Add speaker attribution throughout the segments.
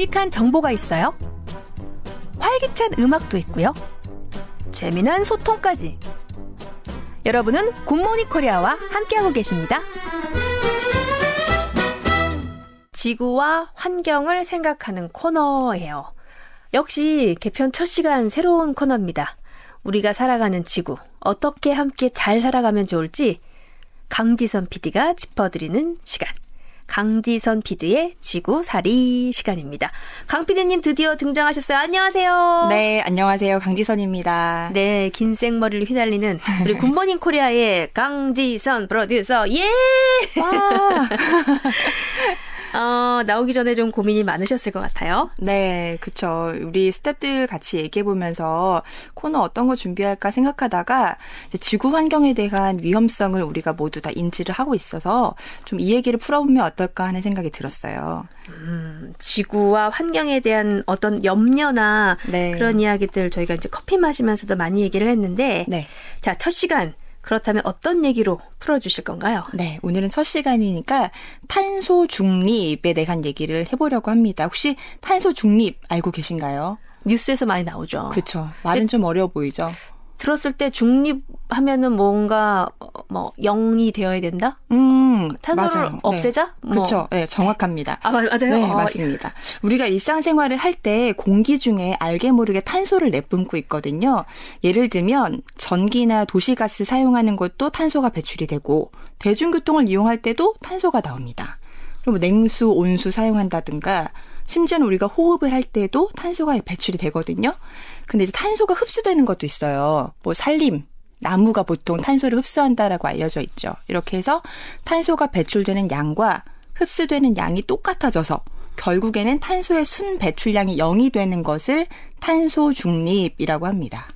Speaker 1: 유익한 정보가 있어요. 활기찬 음악도 있고요. 재미난 소통까지. 여러분은 굿모닝 코리아와 함께하고 계십니다. 지구와 환경을 생각하는 코너예요. 역시 개편 첫 시간 새로운 코너입니다. 우리가 살아가는 지구, 어떻게 함께 잘 살아가면 좋을지 강지선 PD가 짚어드리는 시간. 강지선 PD의 지구살이 시간입니다. 강 PD님 드디어 등장하셨어요. 안녕하세요.
Speaker 2: 네, 안녕하세요. 강지선입니다.
Speaker 1: 네, 긴 생머리를 휘날리는 우리 굿모닝 코리아의 강지선 프로듀서. 예!
Speaker 2: 와!
Speaker 1: 나오기 전에 좀 고민이 많으셨을 것 같아요.
Speaker 2: 네, 그쵸. 우리 스태프들 같이 얘기해보면서 코너 어떤 거 준비할까 생각하다가 이제 지구 환경에 대한 위험성을 우리가 모두 다 인지를 하고 있어서 좀 이 얘기를 풀어보면 어떨까 하는 생각이 들었어요.
Speaker 1: 지구와 환경에 대한 어떤 염려나
Speaker 2: 네.
Speaker 1: 그런 이야기들 저희가 이제 커피 마시면서도 많이 얘기를 했는데
Speaker 2: 네.
Speaker 1: 자, 첫 시간. 그렇다면 어떤 얘기로 풀어주실 건가요?
Speaker 2: 네, 오늘은 첫 시간이니까 탄소 중립에 대한 얘기를 해보려고 합니다. 혹시 탄소 중립 알고 계신가요?
Speaker 1: 뉴스에서 많이 나오죠.
Speaker 2: 그렇죠. 말은 좀 어려워 보이죠?
Speaker 1: 들었을 때 중립하면은 뭔가 뭐 0이 되어야 된다? 탄소를
Speaker 2: 맞아요.
Speaker 1: 없애자?
Speaker 2: 네. 그렇죠. 네, 정확합니다.
Speaker 1: 맞아요?
Speaker 2: 네, 맞습니다. 우리가 일상생활을 할 때 공기 중에 알게 모르게 탄소를 내뿜고 있거든요. 예를 들면 전기나 도시가스 사용하는 것도 탄소가 배출이 되고 대중교통을 이용할 때도 탄소가 나옵니다. 그리고 냉수, 온수 사용한다든가 심지어는 우리가 호흡을 할 때도 탄소가 배출이 되거든요. 근데 이제 탄소가 흡수되는 것도 있어요. 뭐 산림, 나무가 보통 탄소를 흡수한다라고 알려져 있죠. 이렇게 해서 탄소가 배출되는 양과 흡수되는 양이 똑같아져서 결국에는 탄소의 순 배출량이 0이 되는 것을 탄소 중립이라고 합니다.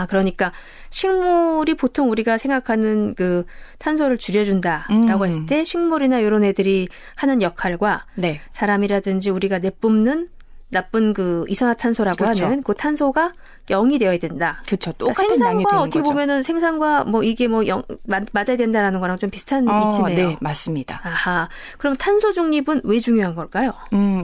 Speaker 1: 그러니까 식물이 보통 우리가 생각하는 그 탄소를 줄여준다라고 했을 때 식물이나 이런 애들이 하는 역할과
Speaker 2: 네.
Speaker 1: 사람이라든지 우리가 내뿜는 나쁜 그 이산화탄소라고
Speaker 2: 그렇죠.
Speaker 1: 하는 그 탄소가 0이 되어야 된다.
Speaker 2: 그렇죠. 똑같은
Speaker 1: 그러니까
Speaker 2: 양이 되는
Speaker 1: 생산과 어떻게
Speaker 2: 거죠.
Speaker 1: 보면은 생산과 뭐 이게 뭐 맞아야 된다라는 거랑 좀 비슷한 위치네요.
Speaker 2: 네, 맞습니다.
Speaker 1: 아하. 그럼 탄소 중립은 왜 중요한 걸까요?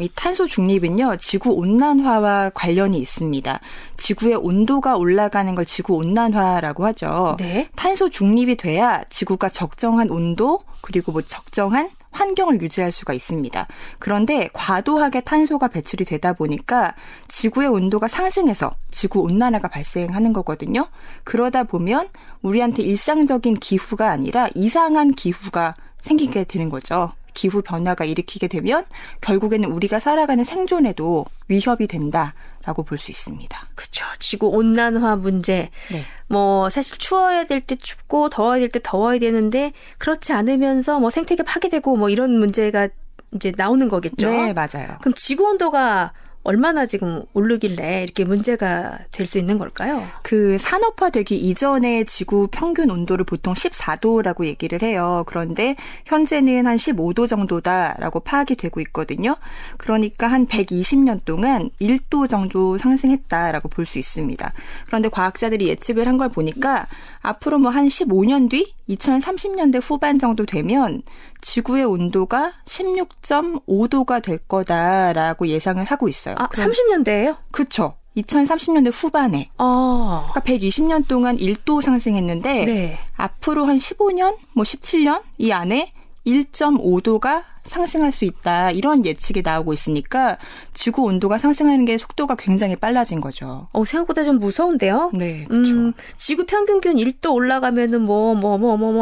Speaker 2: 이 탄소 중립은요, 지구 온난화와 관련이 있습니다. 지구의 온도가 올라가는 걸 지구 온난화라고 하죠.
Speaker 1: 네.
Speaker 2: 탄소 중립이 돼야 지구가 적정한 온도 그리고 뭐 적정한 환경을 유지할 수가 있습니다. 그런데 과도하게 탄소가 배출이 되다 보니까 지구의 온도가 상승해서 지구 온난화가 발생하는 거거든요. 그러다 보면 우리한테 일상적인 기후가 아니라 이상한 기후가 생기게 되는 거죠. 기후 변화가 일으키게 되면 결국에는 우리가 살아가는 생존에도 위협이 된다라고 볼 수 있습니다.
Speaker 1: 그렇죠. 지구 온난화 문제.
Speaker 2: 네.
Speaker 1: 뭐 사실 추워야 될 때 춥고 더워야 될 때 더워야 되는데 그렇지 않으면서 뭐 생태계 파괴되고 뭐 이런 문제가 이제 나오는 거겠죠.
Speaker 2: 네, 맞아요.
Speaker 1: 그럼 지구 온도가 얼마나 지금 오르길래 이렇게 문제가 될 수 있는 걸까요?
Speaker 2: 그 산업화되기 이전에 지구 평균 온도를 보통 14도라고 얘기를 해요. 그런데 현재는 한 15도 정도다라고 파악이 되고 있거든요. 그러니까 한 120년 동안 1도 정도 상승했다라고 볼 수 있습니다. 그런데 과학자들이 예측을 한 걸 보니까 앞으로 뭐 한 15년 뒤 2030년대 후반 정도 되면 지구의 온도가 16.5도가 될 거다라고 예상을 하고 있어요.
Speaker 1: 30년대예요?
Speaker 2: 그렇죠. 2030년대 후반에. 그러니까 120년 동안 1도 상승했는데
Speaker 1: 네.
Speaker 2: 앞으로 한 15년, 뭐 17년 이 안에 1.5도가 상승할 수 있다. 이런 예측이 나오고 있으니까 지구 온도가 상승하는 게 속도가 굉장히 빨라진 거죠.
Speaker 1: 생각보다 좀 무서운데요?
Speaker 2: 네, 그렇죠.
Speaker 1: 지구 평균 기온 1도 올라가면은 뭐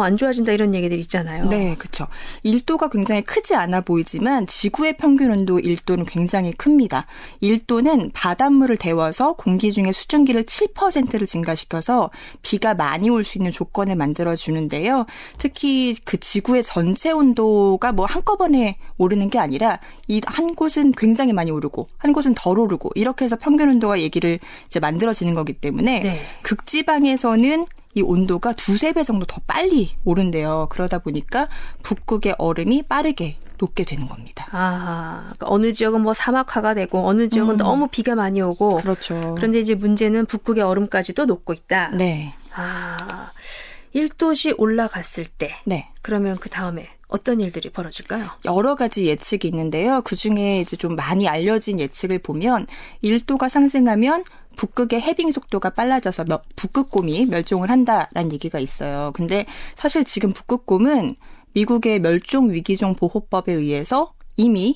Speaker 1: 안 좋아진다 이런 얘기들 있잖아요.
Speaker 2: 네, 그렇죠. 1도가 굉장히 크지 않아 보이지만 지구의 평균 온도 1도는 굉장히 큽니다. 1도는 바닷물을 데워서 공기 중에 수증기를 7%를 증가시켜서 비가 많이 올 수 있는 조건을 만들어 주는데요. 특히 그 지구의 전체 온도가 뭐 한꺼번에 오르는 게 아니라 이 한 곳은 굉장히 많이 오르고 한 곳은 덜 오르고 이렇게 해서 평균 온도가 얘기를 이제 만들어지는 거기 때문에
Speaker 1: 네.
Speaker 2: 극지방에서는 이 온도가 2-3배 정도 더 빨리 오른대요. 그러다 보니까 북극의 얼음이 빠르게 녹게 되는 겁니다.
Speaker 1: 그러니까 어느 지역은 뭐 사막화가 되고 어느 지역은 너무 비가 많이 오고
Speaker 2: 그렇죠.
Speaker 1: 그런데 이제 문제는 북극의 얼음까지도 녹고 있다.
Speaker 2: 네.
Speaker 1: 1도씩 올라갔을 때
Speaker 2: 네.
Speaker 1: 그러면 그 다음에 어떤 일들이 벌어질까요?
Speaker 2: 여러 가지 예측이 있는데요. 그중에 이제 좀 많이 알려진 예측을 보면 1도가 상승하면 북극의 해빙 속도가 빨라져서 북극곰이 멸종을 한다라는 얘기가 있어요. 근데 사실 지금 북극곰은 미국의 멸종위기종 보호법에 의해서 이미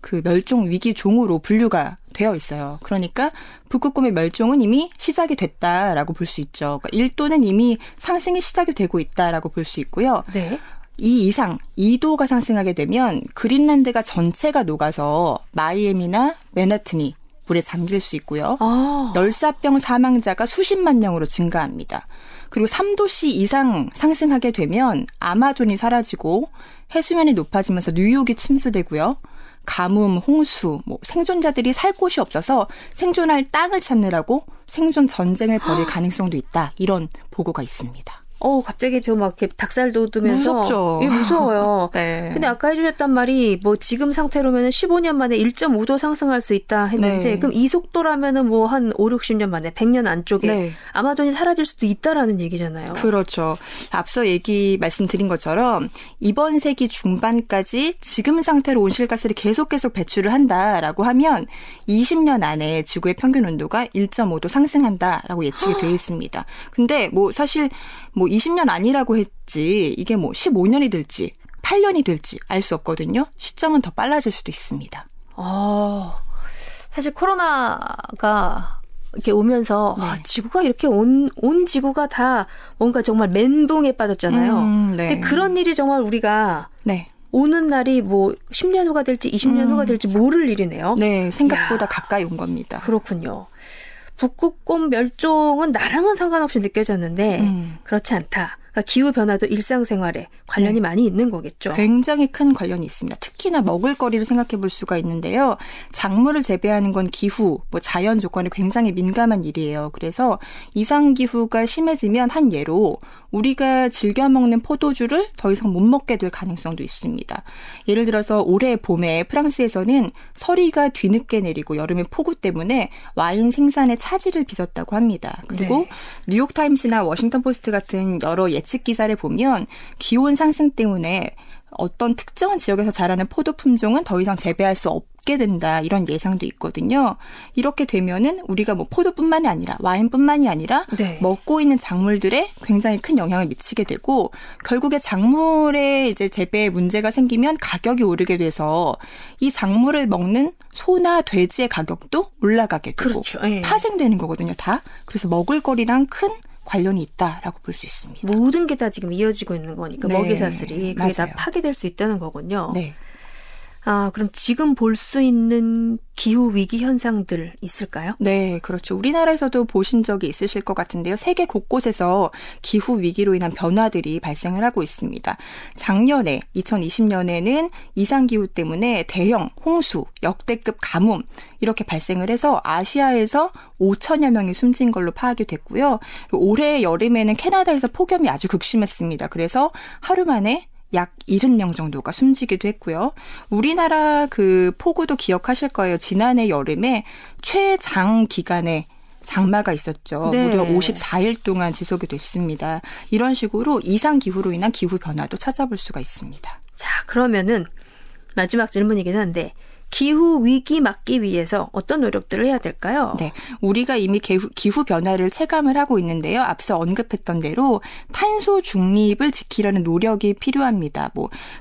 Speaker 2: 그 멸종위기종으로 분류가 되어 있어요. 그러니까 북극곰의 멸종은 이미 시작이 됐다라고 볼 수 있죠. 그러니까 1도는 이미 상승이 시작이 되고 있다라고 볼 수 있고요.
Speaker 1: 네.
Speaker 2: 이 이상 2도가 상승하게 되면 그린란드가 전체가 녹아서 마이애미나 맨하튼이 물에 잠길 수 있고요. 열사병 사망자가 수십만 명으로 증가합니다. 그리고 3도씨 이상 상승하게 되면 아마존이 사라지고 해수면이 높아지면서 뉴욕이 침수되고요. 가뭄, 홍수, 생존자들이 살 곳이 없어서 생존할 땅을 찾느라고 생존 전쟁을 벌일 가능성도 있다. 이런 보고가 있습니다.
Speaker 1: 갑자기 저 막 이렇게 닭살 돋으면서.
Speaker 2: 무섭죠.
Speaker 1: 이게 무서워요.
Speaker 2: 네.
Speaker 1: 근데 아까 해주셨단 말이 뭐 지금 상태로면 15년 만에 1.5도 상승할 수 있다 했는데
Speaker 2: 네.
Speaker 1: 그럼 이 속도라면은 뭐 한 5, 60년 만에 100년 안쪽에
Speaker 2: 네.
Speaker 1: 아마존이 사라질 수도 있다라는 얘기잖아요.
Speaker 2: 그렇죠. 앞서 말씀드린 것처럼 이번 세기 중반까지 지금 상태로 온실가스를 계속 배출을 한다라고 하면 20년 안에 지구의 평균 온도가 1.5도 상승한다라고 예측이 되어 있습니다. 근데 사실 20년 아니라고 했지 이게 15년이 될지 8년이 될지 알 수 없거든요. 시점은 더 빨라질 수도 있습니다.
Speaker 1: 사실 코로나가 이렇게 오면서
Speaker 2: 네.
Speaker 1: 지구가 이렇게 온 지구가 다 뭔가 정말 멘붕에 빠졌잖아요.
Speaker 2: 네.
Speaker 1: 근데 그런 일이 정말 우리가
Speaker 2: 네.
Speaker 1: 오는 날이 10년 후가 될지 20년 후가 될지 모를 일이네요.
Speaker 2: 네, 생각보다 가까이 온 겁니다.
Speaker 1: 그렇군요. 북극곰 멸종은 나랑은 상관없이 느껴졌는데 그렇지 않다. 그러니까 기후변화도 일상생활에 관련이 많이 있는 거겠죠.
Speaker 2: 굉장히 큰 관련이 있습니다. 특히나 먹을거리를 생각해 볼 수가 있는데요. 작물을 재배하는 건 기후, 자연 조건에 굉장히 민감한 일이에요. 그래서 이상기후가 심해지면 한 예로 우리가 즐겨 먹는 포도주를 더 이상 못 먹게 될 가능성도 있습니다. 예를 들어서 올해 봄에 프랑스에서는 서리가 뒤늦게 내리고 여름의 폭우 때문에 와인 생산에 차질을 빚었다고 합니다. 그리고
Speaker 1: 네.
Speaker 2: 뉴욕타임스나 워싱턴포스트 같은 여러 예측 기사를 보면 기온 상승 때문에 어떤 특정 지역에서 자라는 포도 품종은 더 이상 재배할 수 없게 된다. 이런 예상도 있거든요. 이렇게 되면은 우리가 포도뿐만이 아니라 와인뿐만이 아니라
Speaker 1: 네.
Speaker 2: 먹고 있는 작물들에 굉장히 큰 영향을 미치게 되고 결국에 작물의 이제 재배에 문제가 생기면 가격이 오르게 돼서 이 작물을 먹는 소나 돼지의 가격도 올라가게 되고
Speaker 1: 그렇죠. 예.
Speaker 2: 파생되는 거거든요. 다. 그래서 먹을거리랑 큰 관련이 있다라고 볼 수 있습니다.
Speaker 1: 모든 게 다 지금 이어지고 있는 거니까
Speaker 2: 네,
Speaker 1: 먹이사슬이 그게
Speaker 2: 맞아요.
Speaker 1: 다 파괴될 수 있다는 거군요.
Speaker 2: 네.
Speaker 1: 그럼 지금 볼 수 있는 기후위기 현상들 있을까요?
Speaker 2: 네, 그렇죠. 우리나라에서도 보신 적이 있으실 것 같은데요. 세계 곳곳에서 기후위기로 인한 변화들이 발생을 하고 있습니다. 작년에 2020년에는 이상기후 때문에 대형 홍수, 역대급 가뭄 이렇게 발생을 해서 아시아에서 5천여 명이 숨진 걸로 파악이 됐고요. 올해 여름에는 캐나다에서 폭염이 아주 극심했습니다. 그래서 하루 만에 약 70명 정도가 숨지기도 했고요. 우리나라 그 폭우도 기억하실 거예요. 지난해 여름에 최장 기간에 장마가 있었죠.
Speaker 1: 네.
Speaker 2: 무려 54일 동안 지속이 됐습니다. 이런 식으로 이상기후로 인한 기후변화도 찾아볼 수가 있습니다.
Speaker 1: 자, 그러면은 마지막 질문이긴 한데 기후위기 막기 위해서 어떤 노력들을 해야 될까요?
Speaker 2: 네, 우리가 이미 기후 변화를 체감을 하고 있는데요. 앞서 언급했던 대로 탄소 중립을 지키려는 노력이 필요합니다.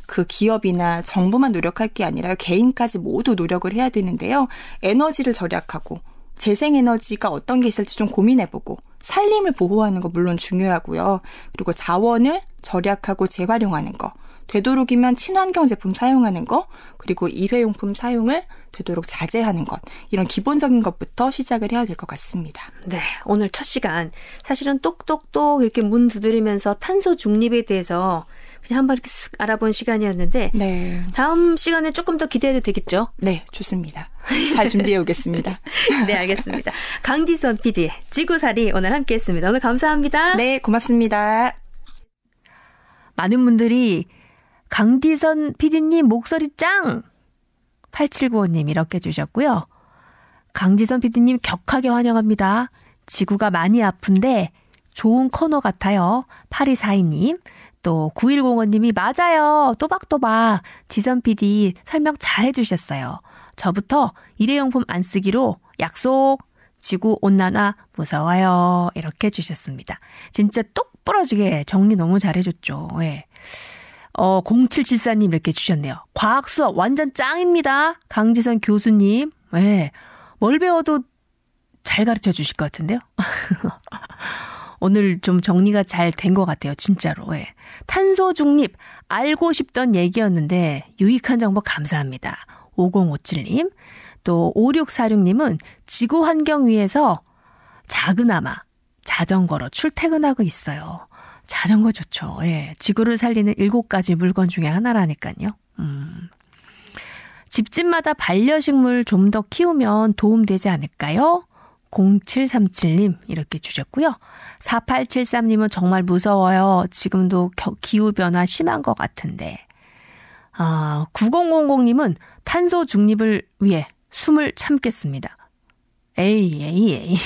Speaker 2: 그 기업이나 정부만 노력할 게 아니라 개인까지 모두 노력을 해야 되는데요. 에너지를 절약하고 재생에너지가 어떤 게 있을지 좀 고민해보고 산림을 보호하는 거 물론 중요하고요. 그리고 자원을 절약하고 재활용하는 거. 되도록이면 친환경 제품 사용하는 거, 그리고 일회용품 사용을 되도록 자제하는 것. 이런 기본적인 것부터 시작을 해야 될 것 같습니다.
Speaker 1: 네, 오늘 첫 시간 사실은 똑똑똑 이렇게 문 두드리면서 탄소 중립에 대해서 그냥 한번 이렇게 쓱 알아본 시간이었는데
Speaker 2: 네.
Speaker 1: 다음 시간에 조금 더 기대해도 되겠죠?
Speaker 2: 네, 좋습니다. 잘 준비해 오겠습니다.
Speaker 1: 네, 알겠습니다. 강지선 PD의 지구살이 오늘 함께했습니다. 오늘 감사합니다.
Speaker 2: 네, 고맙습니다.
Speaker 1: 많은 분들이 강지선 PD님 목소리 짱! 8795님 이렇게 주셨고요. 강지선 PD님 격하게 환영합니다. 지구가 많이 아픈데 좋은 코너 같아요. 8242님. 또 9105님이 맞아요. 또박또박. 지선 PD 설명 잘 해주셨어요. 저부터 일회용품 안 쓰기로 약속. 지구온난화 무서워요. 이렇게 해주셨습니다. 진짜 똑 부러지게 정리 너무 잘해줬죠. 예. 0774님 이렇게 주셨네요. 과학 수업 완전 짱입니다. 강지선 교수님. 예. 뭘 배워도 잘 가르쳐 주실 것 같은데요. 오늘 좀 정리가 잘 된 것 같아요. 진짜로. 예. 탄소 중립 알고 싶던 얘기였는데 유익한 정보 감사합니다. 5057님. 또 5646님은 지구환경위에서 작은아마 자전거로 출퇴근하고 있어요. 자전거 좋죠. 예. 지구를 살리는 7가지 물건 중에 하나라니까요. 집집마다 반려식물 좀 더 키우면 도움되지 않을까요? 0737님 이렇게 주셨고요. 4873님은 정말 무서워요. 지금도 기후변화 심한 것 같은데. 9000님은 탄소 중립을 위해 숨을 참겠습니다. 에이.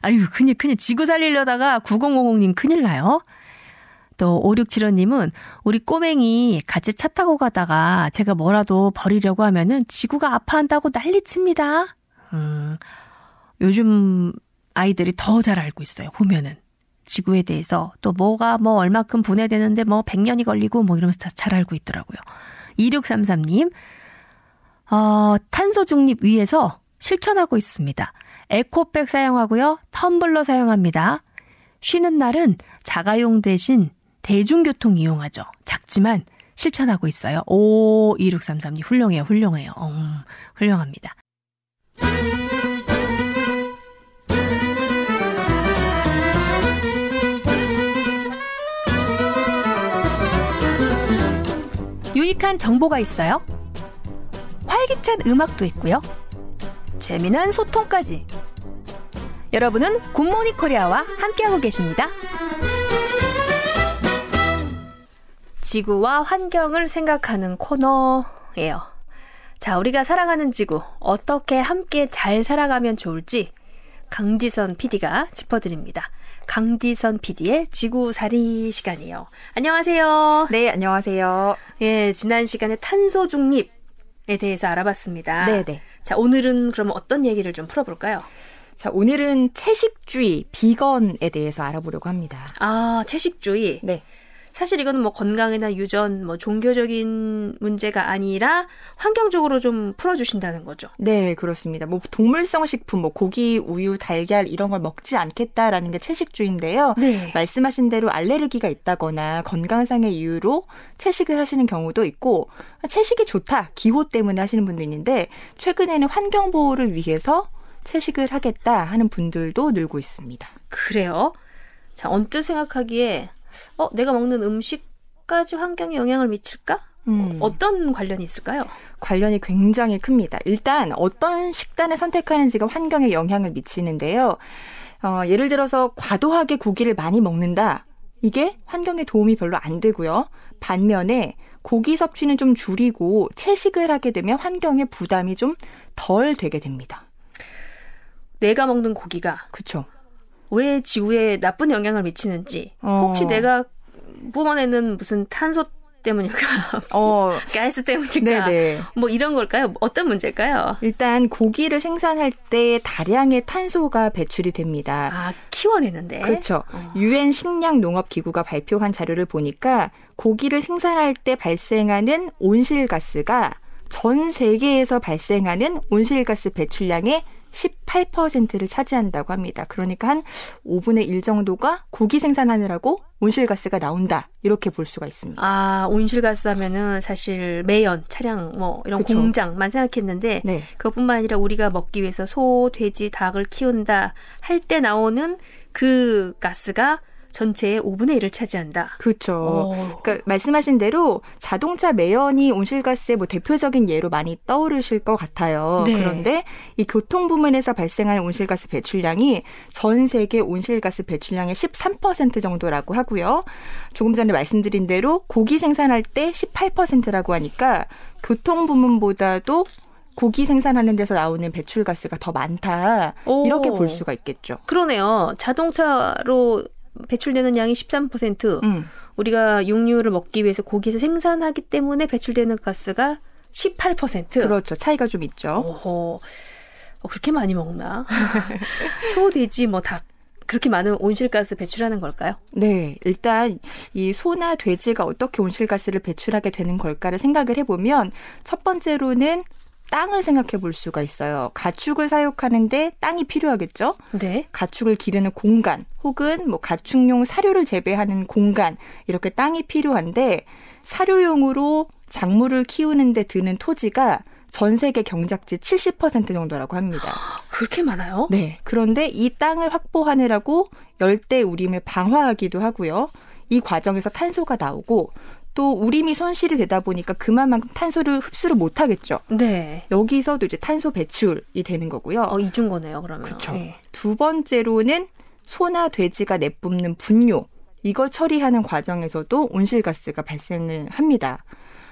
Speaker 1: 아유, 큰일. 지구 살리려다가 9000님 큰일 나요. 또 5675님은 우리 꼬맹이 같이 차 타고 가다가 제가 뭐라도 버리려고 하면은 지구가 아파한다고 난리칩니다. 요즘 아이들이 더 잘 알고 있어요. 보면은. 지구에 대해서 또 뭐가 얼마큼 분해되는데 100년이 걸리고 이러면서 잘 알고 있더라고요. 2633님. 탄소 중립 위해서 실천하고 있습니다. 에코백 사용하고요. 텀블러 사용합니다. 쉬는 날은 자가용 대신 대중교통 이용하죠. 작지만 실천하고 있어요. 2633님 훌륭해요. 훌륭합니다. 유익한 정보가 있어요. 활기찬 음악도 있고요. 재미난 소통까지. 여러분은 굿모닝 코리아와 함께하고 계십니다. 지구와 환경을 생각하는 코너예요. 자, 우리가 사랑하는 지구 어떻게 함께 잘 살아가면 좋을지 강지선 PD가 짚어드립니다. 강지선 PD의 지구살이 시간이에요. 안녕하세요.
Speaker 2: 네, 안녕하세요.
Speaker 1: 예, 지난 시간에 탄소 중립에 대해서 알아봤습니다.
Speaker 2: 네네.
Speaker 1: 자, 오늘은 그럼 어떤 얘기를 좀 풀어볼까요?
Speaker 2: 자, 오늘은 채식주의, 비건에 대해서 알아보려고 합니다.
Speaker 1: 채식주의.
Speaker 2: 네.
Speaker 1: 사실 이거는 건강이나 유전, 종교적인 문제가 아니라 환경적으로 좀 풀어주신다는 거죠.
Speaker 2: 네, 그렇습니다. 동물성 식품, 고기, 우유, 달걀 이런 걸 먹지 않겠다라는 게 채식주의인데요.
Speaker 1: 네.
Speaker 2: 말씀하신 대로 알레르기가 있다거나 건강상의 이유로 채식을 하시는 경우도 있고 채식이 좋다, 기호 때문에 하시는 분도 있는데 최근에는 환경보호를 위해서 채식을 하겠다 하는 분들도 늘고 있습니다.
Speaker 1: 그래요? 자, 언뜻 생각하기에 내가 먹는 음식까지 환경에 영향을 미칠까? 어떤 관련이 있을까요?
Speaker 2: 관련이 굉장히 큽니다. 일단 어떤 식단을 선택하는지가 환경에 영향을 미치는데요. 예를 들어서 과도하게 고기를 많이 먹는다. 이게 환경에 도움이 별로 안 되고요. 반면에 고기 섭취는 좀 줄이고 채식을 하게 되면 환경에 부담이 좀 덜 되게 됩니다.
Speaker 1: 내가 먹는 고기가
Speaker 2: 그렇죠.
Speaker 1: 왜 지구에 나쁜 영향을 미치는지 혹시 내가 뿜어내는 무슨 탄소 때문일까? 가스 때문일까?
Speaker 2: 네네.
Speaker 1: 이런 걸까요? 어떤 문제일까요?
Speaker 2: 일단 고기를 생산할 때 다량의 탄소가 배출이 됩니다.
Speaker 1: 키워내는데?
Speaker 2: 그렇죠. UN 식량농업기구가 발표한 자료를 보니까 고기를 생산할 때 발생하는 온실가스가 전 세계에서 발생하는 온실가스 배출량의 18%를 차지한다고 합니다. 그러니까 한 5분의 1 정도가 고기 생산하느라고 온실가스가 나온다. 이렇게 볼 수가 있습니다.
Speaker 1: 온실가스 하면은 사실 매연, 차량 이런 그쵸. 공장만 생각했는데
Speaker 2: 네.
Speaker 1: 그것뿐만 아니라 우리가 먹기 위해서 소, 돼지, 닭을 키운다 할 때 나오는 그 가스가 전체의 5분의 1을 차지한다.
Speaker 2: 그렇죠. 그러니까 말씀하신 대로 자동차 매연이 온실가스의 대표적인 예로 많이 떠오르실 것 같아요.
Speaker 1: 네.
Speaker 2: 그런데 이 교통 부문에서 발생하는 온실가스 배출량이 전 세계 온실가스 배출량의 13% 정도라고 하고요. 조금 전에 말씀드린 대로 고기 생산할 때 18%라고 하니까 교통 부문보다도 고기 생산하는 데서 나오는 배출가스가 더 많다. 이렇게 볼 수가 있겠죠.
Speaker 1: 그러네요. 자동차로 배출되는 양이 13%. 우리가 육류를 먹기 위해서 고기에서 생산하기 때문에 배출되는 가스가 18%.
Speaker 2: 그렇죠. 차이가 좀 있죠.
Speaker 1: 오호. 그렇게 많이 먹나? 소, 돼지, 뭐 닭. 그렇게 많은 온실가스 배출하는 걸까요?
Speaker 2: 네. 일단 이 소나 돼지가 어떻게 온실가스를 배출하게 되는 걸까를 생각을 해보면 첫 번째로는 땅을 생각해 볼 수가 있어요. 가축을 사육하는데 땅이 필요하겠죠?
Speaker 1: 네.
Speaker 2: 가축을 기르는 공간 혹은 뭐 가축용 사료를 재배하는 공간 이렇게 땅이 필요한데 사료용으로 작물을 키우는 데 드는 토지가 전 세계 경작지 70% 정도라고 합니다.
Speaker 1: 그렇게 많아요?
Speaker 2: 네. 그런데 이 땅을 확보하느라고 열대 우림을 방화하기도 하고요. 이 과정에서 탄소가 나오고 또 우림이 손실이 되다 보니까 그만큼 탄소를 흡수를 못 하겠죠.
Speaker 1: 네.
Speaker 2: 여기서도 이제 탄소 배출이 되는 거고요.
Speaker 1: 이중 거네요, 그러면.
Speaker 2: 그렇죠.
Speaker 1: 네.
Speaker 2: 두 번째로는 소나 돼지가 내뿜는 분뇨. 이걸 처리하는 과정에서도 온실가스가 발생을 합니다.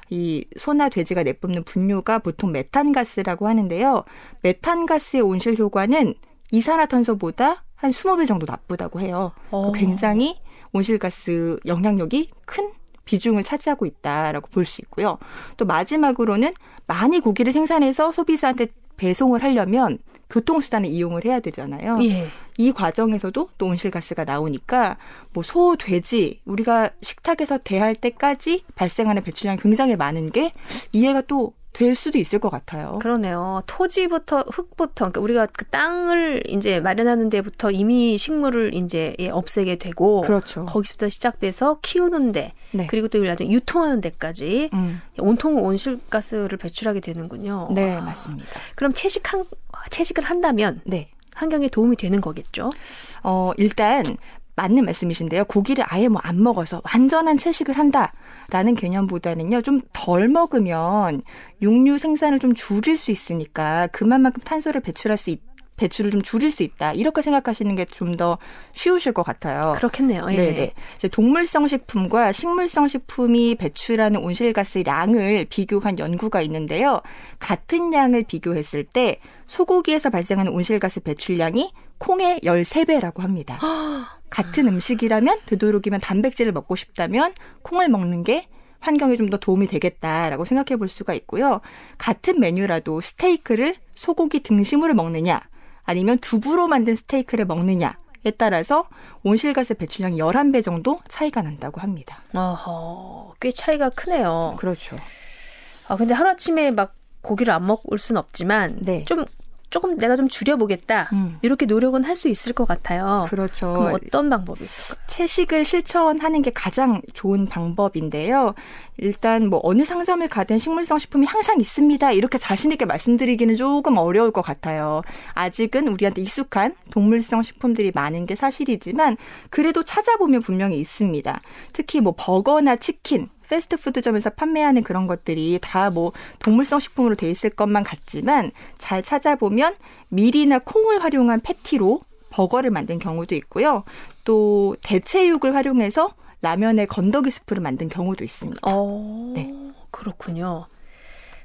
Speaker 2: 이 소나 돼지가 내뿜는 분뇨가 보통 메탄가스라고 하는데요. 메탄가스의 온실 효과는 이산화탄소보다 한 20배 정도 나쁘다고 해요. 굉장히 온실가스 영향력이 큰 비중을 차지하고 있다라고 볼 수 있고요. 또 마지막으로는 많이 고기를 생산해서 소비자한테 배송을 하려면 교통수단을 이용을 해야 되잖아요.
Speaker 1: 예.
Speaker 2: 이 과정에서도 또 온실가스가 나오니까 뭐 소, 돼지 우리가 식탁에서 대할 때까지 발생하는 배출량이 굉장히 많은 게 이해가 또 될 수도 있을 것 같아요.
Speaker 1: 그러네요. 토지부터 흙부터 그러니까 우리가 그 땅을 이제 마련하는 데부터 이미 식물을 이제 없애게 되고
Speaker 2: 그렇죠.
Speaker 1: 거기서부터 시작돼서 키우는 데
Speaker 2: 네.
Speaker 1: 그리고 또 나중에 유통하는 데까지 온통 온실가스를 배출하게 되는군요.
Speaker 2: 네, 맞습니다.
Speaker 1: 그럼 채식을 한다면
Speaker 2: 네.
Speaker 1: 환경에 도움이 되는 거겠죠?
Speaker 2: 일단 맞는 말씀이신데요. 고기를 아예 뭐 안 먹어서 완전한 채식을 한다라는 개념보다는요. 좀 덜 먹으면 육류 생산을 좀 줄일 수 있으니까 그만큼 탄소를 배출을 좀 줄일 수 있다. 이렇게 생각하시는 게 좀 더 쉬우실 것 같아요.
Speaker 1: 그렇겠네요. 예.
Speaker 2: 네네. 이제 동물성 식품과 식물성 식품이 배출하는 온실가스 양을 비교한 연구가 있는데요. 같은 양을 비교했을 때 소고기에서 발생하는 온실가스 배출량이 콩의 13배라고 합니다. 같은 음식이라면 되도록이면 단백질을 먹고 싶다면 콩을 먹는 게 환경에 좀 더 도움이 되겠다라고 생각해 볼 수가 있고요. 같은 메뉴라도 스테이크를 소고기 등심으로 먹느냐 아니면 두부로 만든 스테이크를 먹느냐에 따라서 온실가스 배출량이 11배 정도 차이가 난다고 합니다.
Speaker 1: 꽤 차이가 크네요.
Speaker 2: 그렇죠.
Speaker 1: 근데 하루아침에 막 고기를 안 먹을 수는 없지만
Speaker 2: 네.
Speaker 1: 조금 내가 좀 줄여보겠다. 이렇게 노력은 할 수 있을 것 같아요.
Speaker 2: 그렇죠.
Speaker 1: 그럼 어떤 방법이 있을까요?
Speaker 2: 채식을 실천하는 게 가장 좋은 방법인데요. 일단 뭐 어느 상점을 가든 식물성 식품이 항상 있습니다. 이렇게 자신 있게 말씀드리기는 조금 어려울 것 같아요. 아직은 우리한테 익숙한 동물성 식품들이 많은 게 사실이지만 그래도 찾아보면 분명히 있습니다. 특히 뭐 버거나 치킨, 패스트푸드점에서 판매하는 그런 것들이 다 뭐 동물성 식품으로 돼 있을 것만 같지만 잘 찾아보면 밀이나 콩을 활용한 패티로 버거를 만든 경우도 있고요. 또 대체육을 활용해서 라면에 건더기 스프를 만든 경우도 있습니다.
Speaker 1: 네. 그렇군요.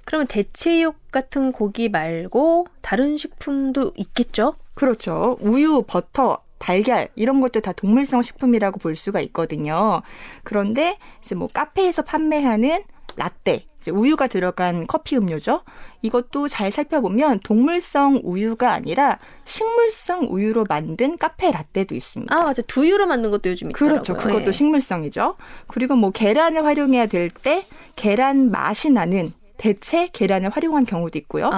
Speaker 1: 그러면 대체육 같은 고기 말고 다른 식품도 있겠죠?
Speaker 2: 그렇죠. 우유, 버터, 달걀 이런 것도 다 동물성 식품이라고 볼 수가 있거든요. 그런데 이제 뭐 카페에서 판매하는 라떼, 이제 우유가 들어간 커피 음료죠. 이것도 잘 살펴보면 동물성 우유가 아니라 식물성 우유로 만든 카페 라떼도 있습니다.
Speaker 1: 맞아. 두유로 만든 것도 요즘 있더라고요.
Speaker 2: 그렇죠. 그것도 식물성이죠. 그리고 뭐 계란을 활용해야 될 때 계란 맛이 나는 대체 계란을 활용한 경우도 있고요.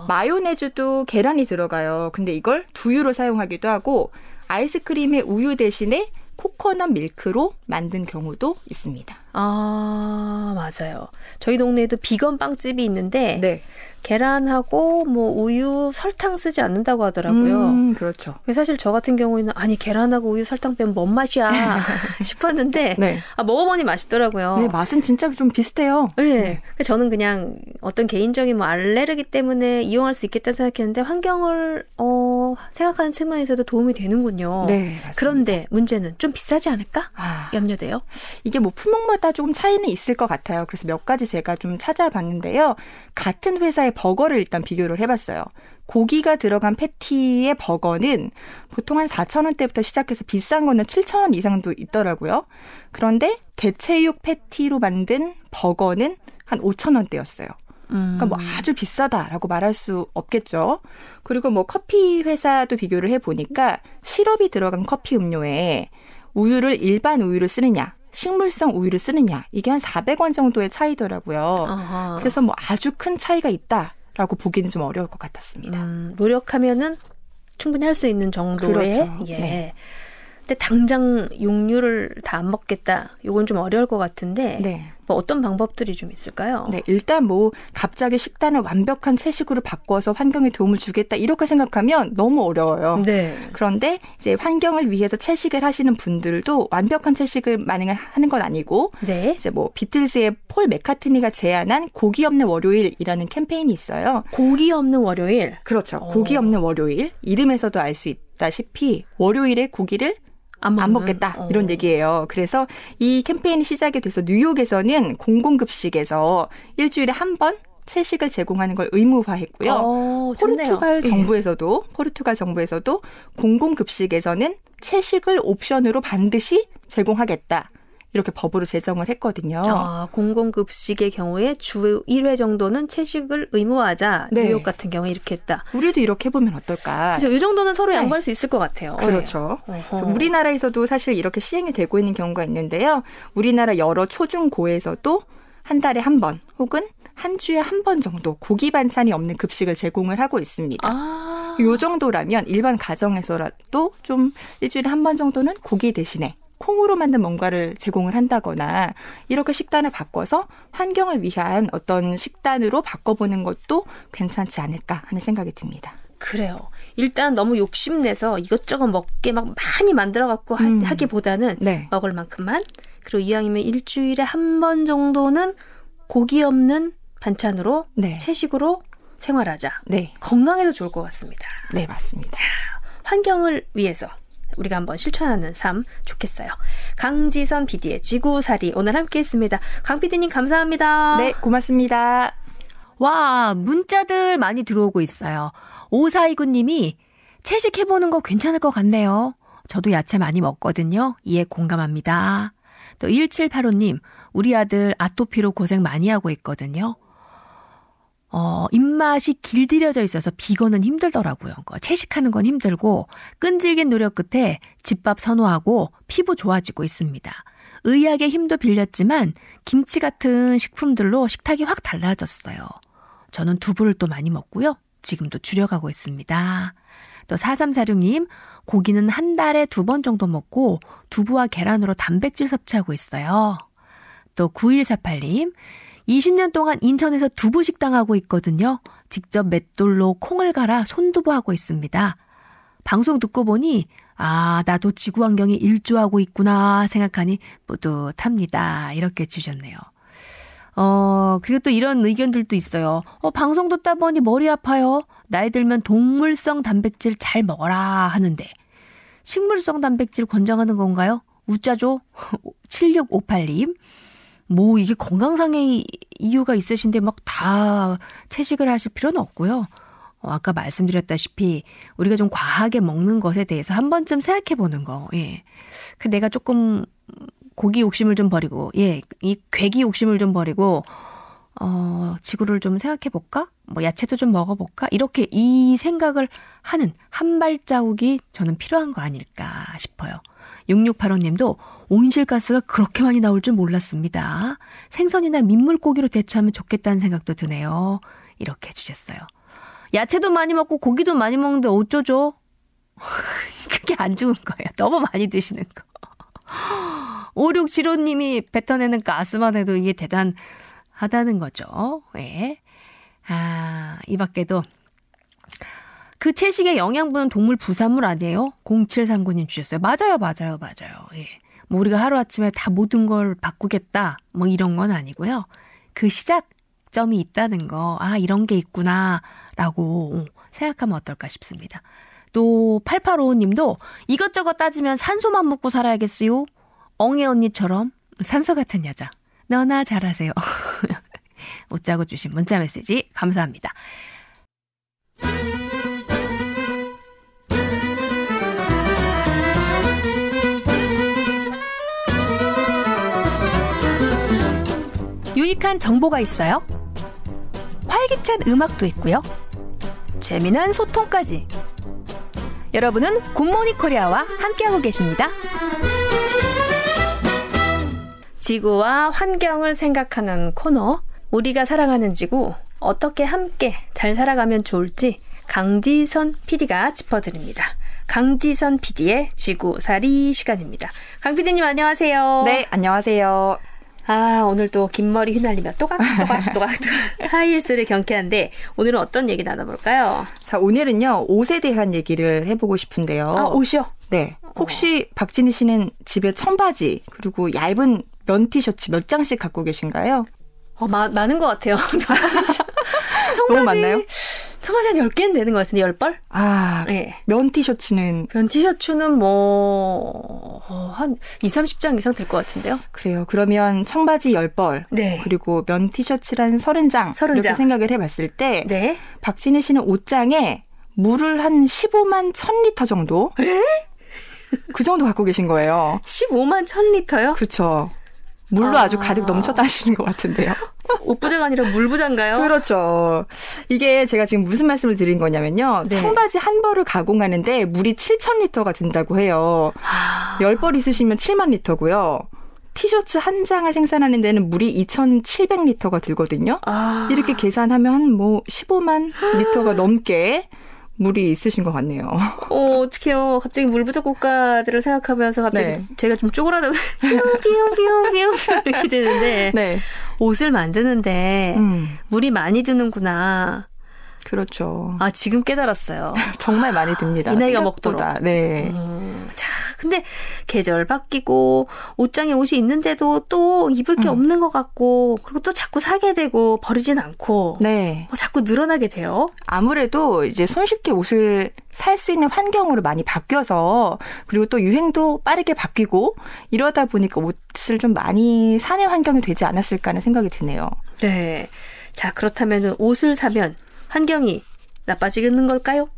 Speaker 2: 마요네즈도 계란이 들어가요. 근데 이걸 두유로 사용하기도 하고 아이스크림의 우유 대신에 코코넛 밀크로 만든 경우도 있습니다.
Speaker 1: 맞아요. 저희 동네에도 비건 빵집이 있는데
Speaker 2: 네.
Speaker 1: 계란하고 뭐 우유, 설탕 쓰지 않는다고 하더라고요.
Speaker 2: 그렇죠.
Speaker 1: 사실 저 같은 경우에는 계란하고 우유, 설탕 빼면 뭔 맛이야 싶었는데
Speaker 2: 네.
Speaker 1: 먹어보니 맛있더라고요.
Speaker 2: 네, 맛은 진짜 좀 비슷해요.
Speaker 1: 네. 저는 그냥 어떤 개인적인 뭐 알레르기 때문에 이용할 수 있겠다 생각했는데 환경을 생각하는 측면에서도 도움이 되는군요.
Speaker 2: 네, 맞습니다.
Speaker 1: 그런데 문제는 좀 비싸지 않을까? 염려돼요.
Speaker 2: 이게 뭐 품목마다 회사마다 조금 차이는 있을 것 같아요. 그래서 몇 가지 제가 좀 찾아봤는데요. 같은 회사의 버거를 일단 비교를 해봤어요. 고기가 들어간 패티의 버거는 보통 한 4,000원대부터 시작해서 비싼 거는 7,000원 이상도 있더라고요. 그런데 대체육 패티로 만든 버거는 한 5,000원대였어요. 그러니까 뭐 아주 비싸다라고 말할 수 없겠죠. 그리고 뭐 커피 회사도 비교를 해보니까 시럽이 들어간 커피 음료에 우유를 일반 우유를 쓰느냐, 식물성 우유를 쓰느냐, 이게 한 400원 정도의 차이더라고요.
Speaker 1: 아하.
Speaker 2: 그래서 뭐 아주 큰 차이가 있다라고 보기는 좀 어려울 것 같았습니다.
Speaker 1: 노력하면은 충분히 할 수 있는 정도의.
Speaker 2: 그렇죠.
Speaker 1: 예.
Speaker 2: 네.
Speaker 1: 근데 당장 육류를 다 안 먹겠다. 이건 좀 어려울 것 같은데
Speaker 2: 네.
Speaker 1: 뭐 어떤 방법들이 좀 있을까요?
Speaker 2: 네, 일단 뭐 갑자기 식단을 완벽한 채식으로 바꿔서 환경에 도움을 주겠다 이렇게 생각하면 너무 어려워요.
Speaker 1: 네.
Speaker 2: 그런데 이제 환경을 위해서 채식을 하시는 분들도 완벽한 채식을 만행을 하는 건 아니고
Speaker 1: 네.
Speaker 2: 이제 뭐 비틀즈의 폴 맥카트니가 제안한 고기 없는 월요일이라는 캠페인이 있어요.
Speaker 1: 고기 없는 월요일.
Speaker 2: 그렇죠. 고기 없는 월요일. 이름에서도 알 수 있다시피 월요일에 고기를 안 먹겠다 이런 얘기예요. 그래서 이 캠페인이 시작이 돼서 뉴욕에서는 공공급식에서 일주일에 한 번 채식을 제공하는 걸 의무화했고요. 포르투갈 정부에서도 공공급식에서는 채식을 옵션으로 반드시 제공하겠다. 이렇게 법으로 제정을 했거든요.
Speaker 1: 공공급식의 경우에 주 1회 정도는 채식을 의무화하자.
Speaker 2: 네.
Speaker 1: 뉴욕 같은 경우에 이렇게 했다.
Speaker 2: 우리도 이렇게 해보면 어떨까.
Speaker 1: 그래서 이 정도는 서로 양보할 수 있을 것 같아요.
Speaker 2: 그렇죠. 그래서 우리나라에서도 사실 이렇게 시행이 되고 있는 경우가 있는데요. 우리나라 여러 초중고에서도 한 달에 한 번 혹은 한 주에 한 번 정도 고기 반찬이 없는 급식을 제공을 하고 있습니다. 이 정도라면 일반 가정에서라도 좀 일주일에 한 번 정도는 고기 대신에 콩으로 만든 뭔가를 제공을 한다거나 이렇게 식단을 바꿔서 환경을 위한 어떤 식단으로 바꿔보는 것도 괜찮지 않을까 하는 생각이 듭니다.
Speaker 1: 그래요. 일단 너무 욕심내서 이것저것 먹게 막 많이 만들어갖고 하기보다는
Speaker 2: 네.
Speaker 1: 먹을 만큼만, 그리고 이왕이면 일주일에 한 번 정도는 고기 없는 반찬으로
Speaker 2: 네.
Speaker 1: 채식으로 생활하자.
Speaker 2: 네.
Speaker 1: 건강에도 좋을 것 같습니다.
Speaker 2: 네, 맞습니다.
Speaker 1: 환경을 위해서 우리가 한번 실천하는 삶 좋겠어요. 강지선 PD의 지구살이 오늘 함께했습니다. 강 PD님 감사합니다.
Speaker 2: 네, 고맙습니다.
Speaker 1: 와, 문자들 많이 들어오고 있어요. 5429님이 채식해보는 거 괜찮을 것 같네요. 저도 야채 많이 먹거든요. 이에 공감합니다. 또 1785님, 우리 아들 아토피로 고생 많이 하고 있거든요. 입맛이 길들여져 있어서 비건은 힘들더라고요. 채식하는 건 힘들고 끈질긴 노력 끝에 집밥 선호하고 피부 좋아지고 있습니다. 의학의 힘도 빌렸지만 김치 같은 식품들로 식탁이 확 달라졌어요. 저는 두부를 또 많이 먹고요. 지금도 줄여가고 있습니다. 또 4346님, 고기는 한 달에 2번 정도 먹고 두부와 계란으로 단백질 섭취하고 있어요. 또 9148님, 20년 동안 인천에서 두부 식당 하고 있거든요. 직접 맷돌로 콩을 갈아 손두부 하고 있습니다. 방송 듣고 보니 나도 지구환경에 일조하고 있구나 생각하니 뿌듯합니다. 이렇게 주셨네요. 그리고 또 이런 의견들도 있어요. 방송 듣다 보니 머리 아파요. 나이 들면 동물성 단백질 잘 먹어라 하는데 식물성 단백질 권장하는 건가요? 웃자죠? 7658님. 뭐 이게 건강상의 이유가 있으신데 막 다 채식을 하실 필요는 없고요. 아까 말씀드렸다시피 우리가 좀 과하게 먹는 것에 대해서 한 번쯤 생각해 보는 거. 예. 내가 조금 고기 욕심을 좀 버리고, 이 괴기 욕심을 좀 버리고, 지구를 좀 생각해 볼까? 뭐 야채도 좀 먹어볼까? 이렇게 이 생각을 하는 한 발자국이 저는 필요한 거 아닐까 싶어요. 6685님도 온실가스가 그렇게 많이 나올 줄 몰랐습니다. 생선이나 민물고기로 대처하면 좋겠다는 생각도 드네요. 이렇게 해주셨어요. 야채도 많이 먹고 고기도 많이 먹는데 어쩌죠? 그게 안 좋은 거예요. 너무 많이 드시는 거. 5675님이 뱉어내는 가스만 해도 이게 대단하다는 거죠. 예. 이 밖에도 그 채식의 영양분은 동물 부산물 아니에요? 0739님 주셨어요. 맞아요. 예. 뭐 우리가 하루아침에 다 모든 걸 바꾸겠다 뭐 이런 건 아니고요. 그 시작점이 있다는 거, 이런 게 있구나 라고 생각하면 어떨까 싶습니다. 또 8855님도 이것저것 따지면 산소만 먹고 살아야겠어요. 엉애 언니처럼. 산소 같은 여자. 너나 잘하세요. 웃자고 주신 문자 메시지 감사합니다. 유익한 정보가 있어요. 활기찬 음악도 있고요. 재미난 소통까지. 여러분은 굿모닝 코리아와 함께하고 계십니다. 지구와 환경을 생각하는 코너. 우리가 살아가는 지구 어떻게 함께 잘 살아가면 좋을지 강지선 PD가 짚어드립니다. 강지선 PD의 지구살이 시간입니다. 강 PD님 안녕하세요.
Speaker 2: 네, 안녕하세요.
Speaker 1: 오늘 또 긴 머리 휘날리며 또각또각 하이힐스를 경쾌한데 오늘은 어떤 얘기 나눠볼까요?
Speaker 2: 자, 오늘은요. 옷에 대한 얘기를 해보고 싶은데요.
Speaker 1: 옷이요?
Speaker 2: 네. 혹시 박진희 씨는 집에 청바지 그리고 얇은 면 티셔츠 몇 장씩 갖고 계신가요?
Speaker 1: 많은 것 같아요.
Speaker 2: 너무 많나요?
Speaker 1: 청바지 한 10개는 되는 것 같은데 10벌?
Speaker 2: 네. 면 티셔츠는?
Speaker 1: 면 티셔츠는 한 20-30장 이상 될 것 같은데요.
Speaker 2: 그래요. 그러면 청바지 10벌.
Speaker 1: 네.
Speaker 2: 그리고 면 티셔츠란 30장. 이렇게 생각을 해봤을 때
Speaker 1: 네.
Speaker 2: 박진희 씨는 옷장에 물을 한 15만 1000리터 정도? 그 정도 갖고 계신 거예요.
Speaker 1: 15만 1000리터요?
Speaker 2: 그렇죠. 물로 아주 가득 넘쳐 다니시는 것 같은데요.
Speaker 1: 옷부자가 아니라 물부자인가요?
Speaker 2: 그렇죠. 이게 제가 지금 무슨 말씀을 드린 거냐면요.
Speaker 1: 네.
Speaker 2: 청바지 한 벌을 가공하는데 물이 7,000리터가 든다고 해요. 10벌 있으시면 7만 리터고요. 티셔츠 한 장을 생산하는 데는 물이 2,700리터가 들거든요. 이렇게 계산하면 한 15만 리터가 넘게 물이 있으신 것 같네요.
Speaker 1: 어떡해요. 갑자기 물부족 국가들을 생각하면서 갑자기
Speaker 2: 네.
Speaker 1: 제가 좀 쪼그라들고 삐용삐용삐용 이렇게 되는데
Speaker 2: 네.
Speaker 1: 옷을 만드는데 물이 많이 드는구나.
Speaker 2: 그렇죠.
Speaker 1: 지금 깨달았어요.
Speaker 2: 정말 많이 듭니다.
Speaker 1: 이 나이가 먹도록.
Speaker 2: 네.
Speaker 1: 자, 근데 계절 바뀌고 옷장에 옷이 있는데도 또 입을 게 없는 것 같고 그리고 또 자꾸 사게 되고 버리진 않고
Speaker 2: 네.
Speaker 1: 자꾸 늘어나게 돼요.
Speaker 2: 아무래도 이제 손쉽게 옷을 살 수 있는 환경으로 많이 바뀌어서 그리고 또 유행도 빠르게 바뀌고 이러다 보니까 옷을 좀 많이 사는 환경이 되지 않았을까 하는 생각이 드네요.
Speaker 1: 네. 자, 그렇다면 옷을 사면 환경이 나빠지는 걸까요?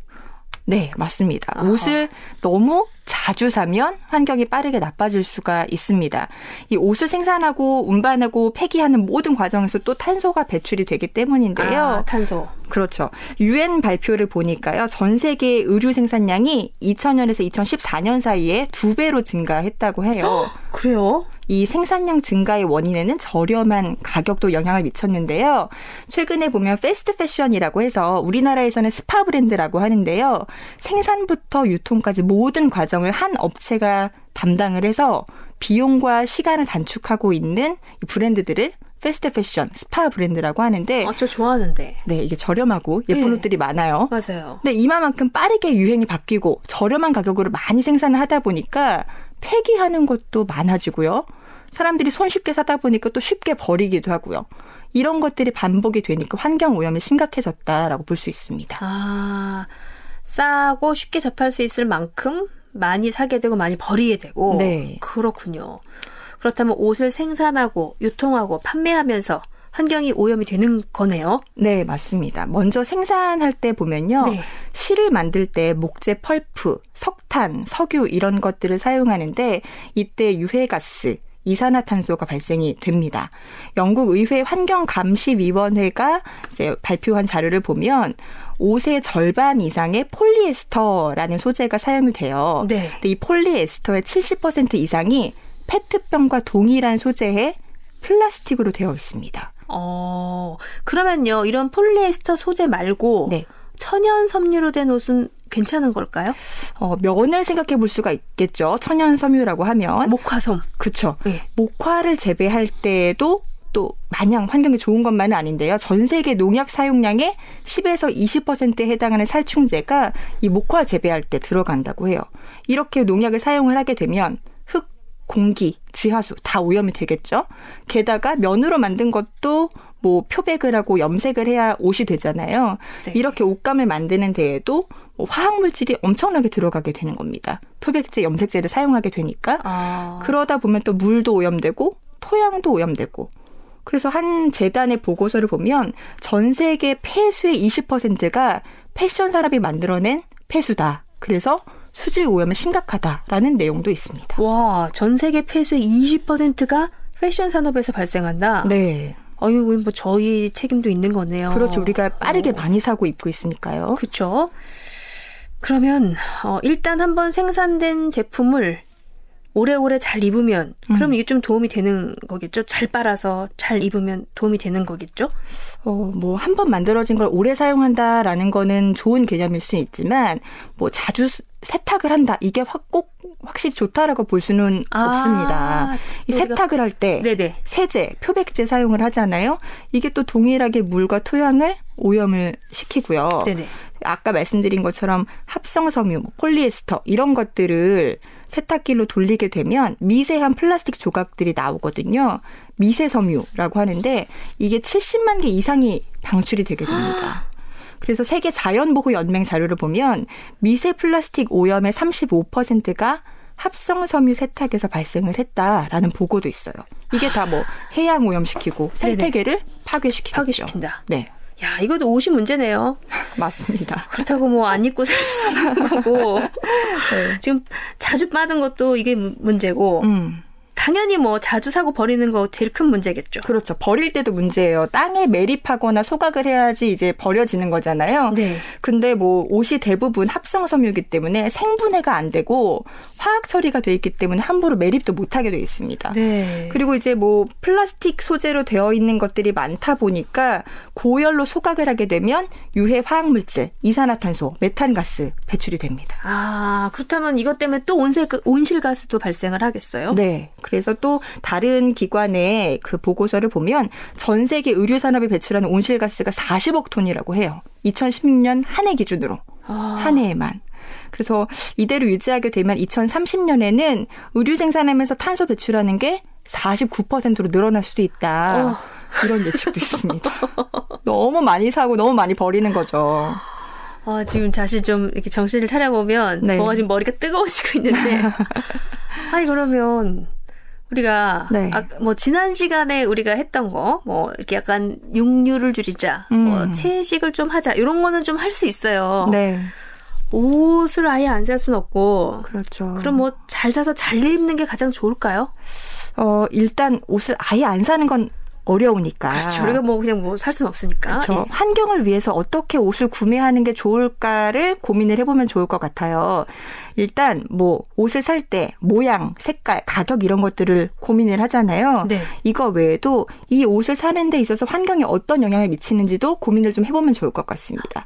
Speaker 2: 네, 맞습니다. 옷을 너무 자주 사면 환경이 빠르게 나빠질 수가 있습니다. 이 옷을 생산하고 운반하고 폐기하는 모든 과정에서 또 탄소가 배출이 되기 때문인데요.
Speaker 1: 탄소.
Speaker 2: 그렇죠. UN 발표를 보니까요. 전 세계 의류 생산량이 2000년에서 2014년 사이에 2배로 증가했다고 해요.
Speaker 1: 그래요?
Speaker 2: 이 생산량 증가의 원인에는 저렴한 가격도 영향을 미쳤는데요. 최근에 보면 패스트 패션이라고 해서 우리나라에서는 스파 브랜드라고 하는데요. 생산부터 유통까지 모든 과정을 한 업체가 담당을 해서 비용과 시간을 단축하고 있는 브랜드들을 패스트 패션, 스파 브랜드라고 하는데
Speaker 1: 저 좋아하는데.
Speaker 2: 네, 이게 저렴하고 예쁜 옷들이 많아요.
Speaker 1: 맞아요.
Speaker 2: 근데 이만큼 빠르게 유행이 바뀌고 저렴한 가격으로 많이 생산을 하다 보니까 폐기하는 것도 많아지고요. 사람들이 손쉽게 사다 보니까 또 쉽게 버리기도 하고요. 이런 것들이 반복이 되니까 환경 오염이 심각해졌다라고 볼 수 있습니다.
Speaker 1: 싸고 쉽게 접할 수 있을 만큼 많이 사게 되고 많이 버리게 되고.
Speaker 2: 네.
Speaker 1: 그렇군요. 그렇다면 옷을 생산하고 유통하고 판매하면서 환경이 오염이 되는 거네요.
Speaker 2: 네, 맞습니다. 먼저 생산할 때 보면요.
Speaker 1: 네.
Speaker 2: 실을 만들 때 목재 펄프, 석탄, 석유 이런 것들을 사용하는데 이때 유해가스, 이산화탄소가 발생이 됩니다. 영국 의회 환경감시위원회가 이제 발표한 자료를 보면 옷의 절반 이상의 폴리에스터라는 소재가 사용이 돼요.
Speaker 1: 네.
Speaker 2: 근데 이 폴리에스터의 70% 이상이 페트병과 동일한 소재의 플라스틱으로 되어 있습니다.
Speaker 1: 그러면요. 이런 폴리에스터 소재 말고
Speaker 2: 네.
Speaker 1: 천연 섬유로 된 옷은 괜찮은 걸까요?
Speaker 2: 면을 생각해 볼 수가 있겠죠. 천연 섬유라고 하면.
Speaker 1: 목화솜.
Speaker 2: 그렇죠.
Speaker 1: 네.
Speaker 2: 목화를 재배할 때도 또 마냥 환경에 좋은 것만은 아닌데요. 전 세계 농약 사용량의 10에서 20%에 해당하는 살충제가 이 목화 재배할 때 들어간다고 해요. 이렇게 농약을 사용을 하게 되면 흙, 공기, 지하수 다 오염이 되겠죠. 게다가 면으로 만든 것도 뭐 표백을 하고 염색을 해야 옷이 되잖아요.
Speaker 1: 네.
Speaker 2: 이렇게 옷감을 만드는 데에도 화학물질이 엄청나게 들어가게 되는 겁니다. 표백제, 염색제를 사용하게 되니까.
Speaker 1: 아.
Speaker 2: 그러다 보면 또 물도 오염되고 토양도 오염되고. 그래서 한 재단의 보고서를 보면 전 세계 폐수의 20%가 패션 산업이 만들어낸 폐수다. 그래서 수질 오염이 심각하다라는 내용도 있습니다.
Speaker 1: 와, 전 세계 폐수의 20%가 패션 산업에서 발생한다?
Speaker 2: 네.
Speaker 1: 뭐 저희 책임도 있는 거네요.
Speaker 2: 그렇죠. 우리가 빠르게 많이 사고 입고 있으니까요.
Speaker 1: 그렇죠. 그러면 일단 한번 생산된 제품을 오래오래 잘 입으면 그럼 이게 좀 도움이 되는 거겠죠? 잘 빨아서 잘 입으면 도움이 되는 거겠죠?
Speaker 2: 뭐 한 번 만들어진 걸 오래 사용한다라는 거는 좋은 개념일 수는 있지만 뭐 자주 세탁을 한다. 이게 꼭 확실히 좋다라고 볼 수는 없습니다. 이 세탁을 할 때 세제, 표백제 사용을 하잖아요. 이게 또 동일하게 물과 토양을 오염을 시키고요.
Speaker 1: 네네.
Speaker 2: 아까 말씀드린 것처럼 합성섬유, 폴리에스터 이런 것들을 세탁기로 돌리게 되면 미세한 플라스틱 조각들이 나오거든요. 미세섬유라고 하는데 이게 70만 개 이상이 방출이 되게 됩니다. 그래서 세계 자연보호연맹 자료를 보면 미세 플라스틱 오염의 35%가 합성섬유 세탁에서 발생을 했다라는 보고도 있어요. 이게 다 뭐 해양 오염시키고 생태계를 파괴시킨다. 네.
Speaker 1: 야, 이것도 옷이 문제네요.
Speaker 2: 맞습니다.
Speaker 1: 그렇다고 뭐 안 입고 살 수 있는 거고. 네. 지금 자주 빠든 것도 이게 문제고. 당연히 뭐 자주 사고 버리는 거 제일 큰 문제겠죠.
Speaker 2: 그렇죠. 버릴 때도 문제예요. 땅에 매립하거나 소각을 해야지 이제 버려지는 거잖아요.
Speaker 1: 네.
Speaker 2: 근데 뭐 옷이 대부분 합성섬유이기 때문에 생분해가 안 되고 화학 처리가 돼 있기 때문에 함부로 매립도 못하게 돼 있습니다.
Speaker 1: 네.
Speaker 2: 그리고 이제 뭐 플라스틱 소재로 되어 있는 것들이 많다 보니까 고열로 소각을 하게 되면 유해 화학물질, 이산화탄소, 메탄가스 배출이 됩니다.
Speaker 1: 아, 그렇다면 이것 때문에 또 온실가스도 발생을 하겠어요?
Speaker 2: 네. 그래서 또 다른 기관의 그 보고서를 보면 전 세계 의류 산업이 배출하는 온실가스가 40억 톤이라고 해요. 2016년 한 해 기준으로. 한 해에만. 그래서 이대로 유지하게 되면 2030년에는 의류 생산하면서 탄소 배출하는 게 49%로 늘어날 수도 있다. 이런 예측도 있습니다. 너무 많이 사고 너무 많이 버리는 거죠.
Speaker 1: 지금 다시 좀 이렇게 정신을 차려보면
Speaker 2: 네.
Speaker 1: 뭐가 지금 머리가 뜨거워지고 있는데 아니 그러면 우리가
Speaker 2: 네.
Speaker 1: 뭐 지난 시간에 우리가 했던 거 뭐 이렇게 약간 육류를 줄이자, 뭐 채식을 좀 하자 이런 거는 좀 할 수 있어요.
Speaker 2: 네.
Speaker 1: 옷을 아예 안 살 수는 없고.
Speaker 2: 그렇죠.
Speaker 1: 그럼 뭐 잘 사서 잘 입는 게 가장 좋을까요?
Speaker 2: 일단 옷을 아예 안 사는 건 어려우니까.
Speaker 1: 그렇죠. 우리가 뭐 그냥 뭐 살 수는 없으니까.
Speaker 2: 그렇죠.
Speaker 1: 예.
Speaker 2: 환경을 위해서 어떻게 옷을 구매하는 게 좋을까를 고민을 해보면 좋을 것 같아요. 일단 뭐 옷을 살 때 모양, 색깔, 가격 이런 것들을 고민을 하잖아요.
Speaker 1: 네.
Speaker 2: 이거 외에도 이 옷을 사는 데 있어서 환경에 어떤 영향을 미치는지도 고민을 좀 해보면 좋을 것 같습니다.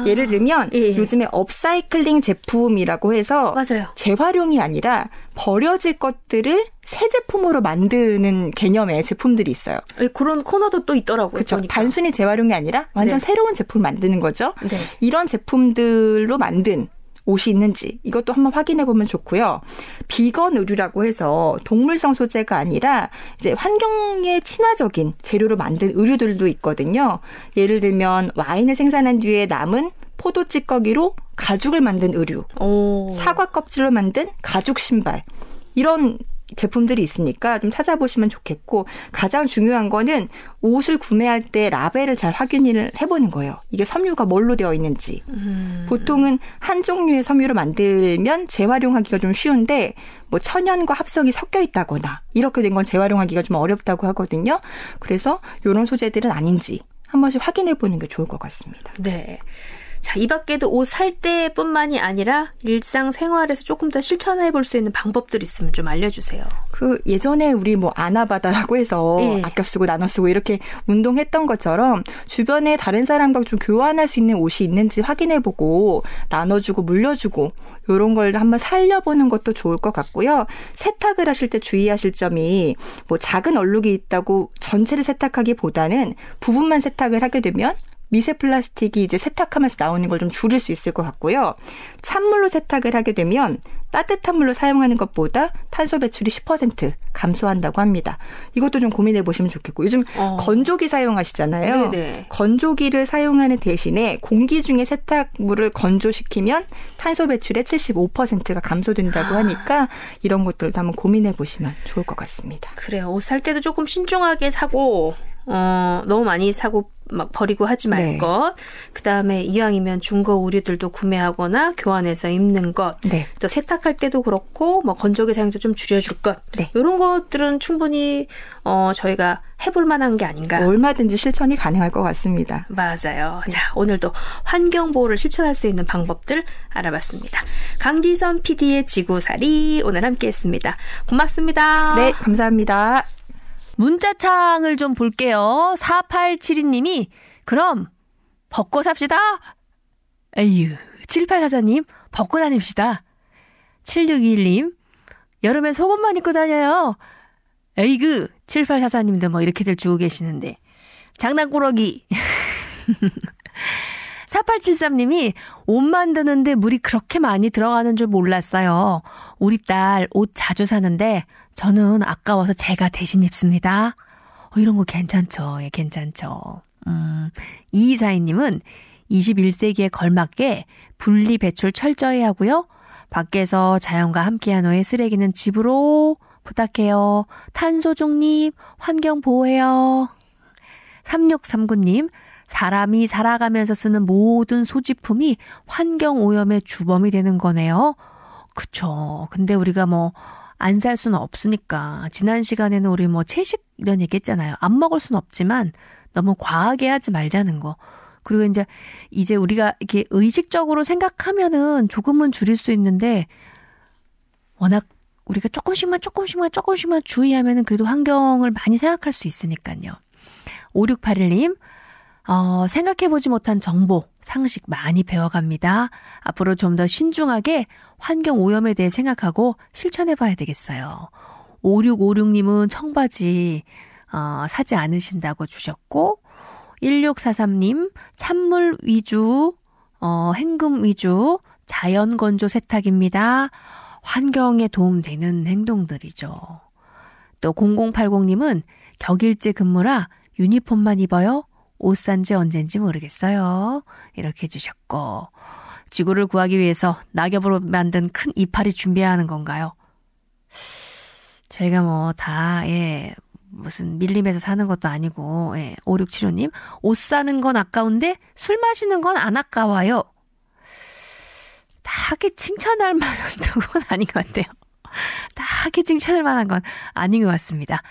Speaker 2: 예를 들면 요즘에 업사이클링 제품이라고 해서
Speaker 1: 맞아요.
Speaker 2: 재활용이 아니라 버려질 것들을 새 제품으로 만드는 개념의 제품들이 있어요.
Speaker 1: 그런 코너도 또 있더라고요.
Speaker 2: 그렇죠.
Speaker 1: 보니까.
Speaker 2: 단순히 재활용이 아니라 완전 새로운 제품을 만드는 거죠.
Speaker 1: 네.
Speaker 2: 이런 제품들로 만든 옷이 있는지 이것도 한번 확인해 보면 좋고요. 비건 의류라고 해서 동물성 소재가 아니라 이제 환경에 친화적인 재료로 만든 의류들도 있거든요. 예를 들면 와인을 생산한 뒤에 남은 포도 찌꺼기로 가죽을 만든 의류, 사과 껍질로 만든 가죽 신발 이런 제품들이 있으니까 좀 찾아보시면 좋겠고 가장 중요한 거는 옷을 구매할 때 라벨을 잘 확인을 해보는 거예요. 이게 섬유가 뭘로 되어 있는지. 보통은 한 종류의 섬유로 만들면 재활용하기가 좀 쉬운데 뭐 천연과 합성이 섞여 있다거나 이렇게 된 건 재활용하기가 좀 어렵다고 하거든요. 그래서 이런 소재들은 아닌지 한 번씩 확인해 보는 게 좋을 것 같습니다.
Speaker 1: 네. 자, 이 밖에도 옷 살 때뿐만이 아니라 일상생활에서 조금 더 실천해 볼 수 있는 방법들 있으면 좀 알려주세요.
Speaker 2: 예전에 우리 뭐 아나바다라고 해서 아껴 쓰고 나눠 쓰고 이렇게 운동했던 것처럼 주변에 다른 사람과 좀 교환할 수 있는 옷이 있는지 확인해 보고 나눠주고 물려주고 이런 걸 한번 살려보는 것도 좋을 것 같고요. 세탁을 하실 때 주의하실 점이 뭐 작은 얼룩이 있다고 전체를 세탁하기보다는 부분만 세탁을 하게 되면 미세 플라스틱이 이제 세탁하면서 나오는 걸 좀 줄일 수 있을 것 같고요. 찬물로 세탁을 하게 되면 따뜻한 물로 사용하는 것보다 탄소 배출이 10% 감소한다고 합니다. 이것도 좀 고민해 보시면 좋겠고 요즘 건조기 사용하시잖아요.
Speaker 1: 네네.
Speaker 2: 건조기를 사용하는 대신에 공기 중에 세탁물을 건조시키면 탄소 배출의 75%가 감소된다고 하니까 이런 것들도 한번 고민해 보시면 좋을 것 같습니다.
Speaker 1: 그래요. 옷 살 때도 조금 신중하게 사고 너무 많이 사고 막 버리고 하지 말
Speaker 2: 네.
Speaker 1: 것. 그다음에 이왕이면 중고 의류들도 구매하거나 교환해서 입는 것.
Speaker 2: 네.
Speaker 1: 또 세탁할 때도 그렇고 뭐 건조기 사용도 좀 줄여줄 것.
Speaker 2: 네.
Speaker 1: 이런 것들은 충분히 저희가 해볼 만한 게 아닌가.
Speaker 2: 얼마든지 실천이 가능할 것 같습니다.
Speaker 1: 맞아요. 자, 오늘도 환경보호를 실천할 수 있는 방법들 알아봤습니다. 강지선 PD의 지구살이 오늘 함께했습니다. 고맙습니다.
Speaker 2: 네, 감사합니다.
Speaker 1: 문자창을 좀 볼게요. 4872님이 그럼 벗고 삽시다. 에휴. 7844님 벗고 다닙시다. 7621님 여름에 속옷만 입고 다녀요. 에이그 7844님도 뭐 이렇게들 주고 계시는데 장난꾸러기. 4873님이 옷 만드는데 물이 그렇게 많이 들어가는 줄 몰랐어요. 우리 딸 옷 자주 사는데 저는 아까워서 제가 대신 입습니다. 이런 거 괜찮죠. 예, 괜찮죠. 2242님은 21세기에 걸맞게 분리 배출 철저히 하고요. 밖에서 자연과 함께한 후에 쓰레기는 집으로 부탁해요. 탄소 중립, 환경 보호해요. 3639님, 사람이 살아가면서 쓰는 모든 소지품이 환경 오염의 주범이 되는 거네요. 그쵸. 근데 우리가 뭐 안 살 수는 없으니까 지난 시간에는 우리 뭐 채식 이런 얘기했잖아요. 안 먹을 수는 없지만 너무 과하게 하지 말자는 거. 그리고 이제 우리가 이렇게 의식적으로 생각하면은 조금은 줄일 수 있는데 워낙 우리가 조금씩만 주의하면은 그래도 환경을 많이 생각할 수 있으니까요. 5681님, 생각해보지 못한 정보, 상식 많이 배워갑니다. 앞으로 좀 더 신중하게 환경 오염에 대해 생각하고 실천해봐야 되겠어요. 5656님은 청바지 사지 않으신다고 주셨고 1643님 찬물 위주, hen금 위주 자연 건조 세탁입니다. 환경에 도움되는 행동들이죠. 또 0080님은 격일제 근무라 유니폼만 입어요. 옷 산 지 언젠지 모르겠어요. 이렇게 해주셨고 지구를 구하기 위해서 낙엽으로 만든 큰 이파리 준비해야 하는 건가요? 저희가 뭐 다 무슨 밀림에서 사는 것도 아니고 5675님 옷 사는 건 아까운데 술 마시는 건 안 아까워요. 다하게 칭찬할 만한 건 아닌 것 같아요. 다하게 칭찬할 만한 건 아닌 것 같습니다.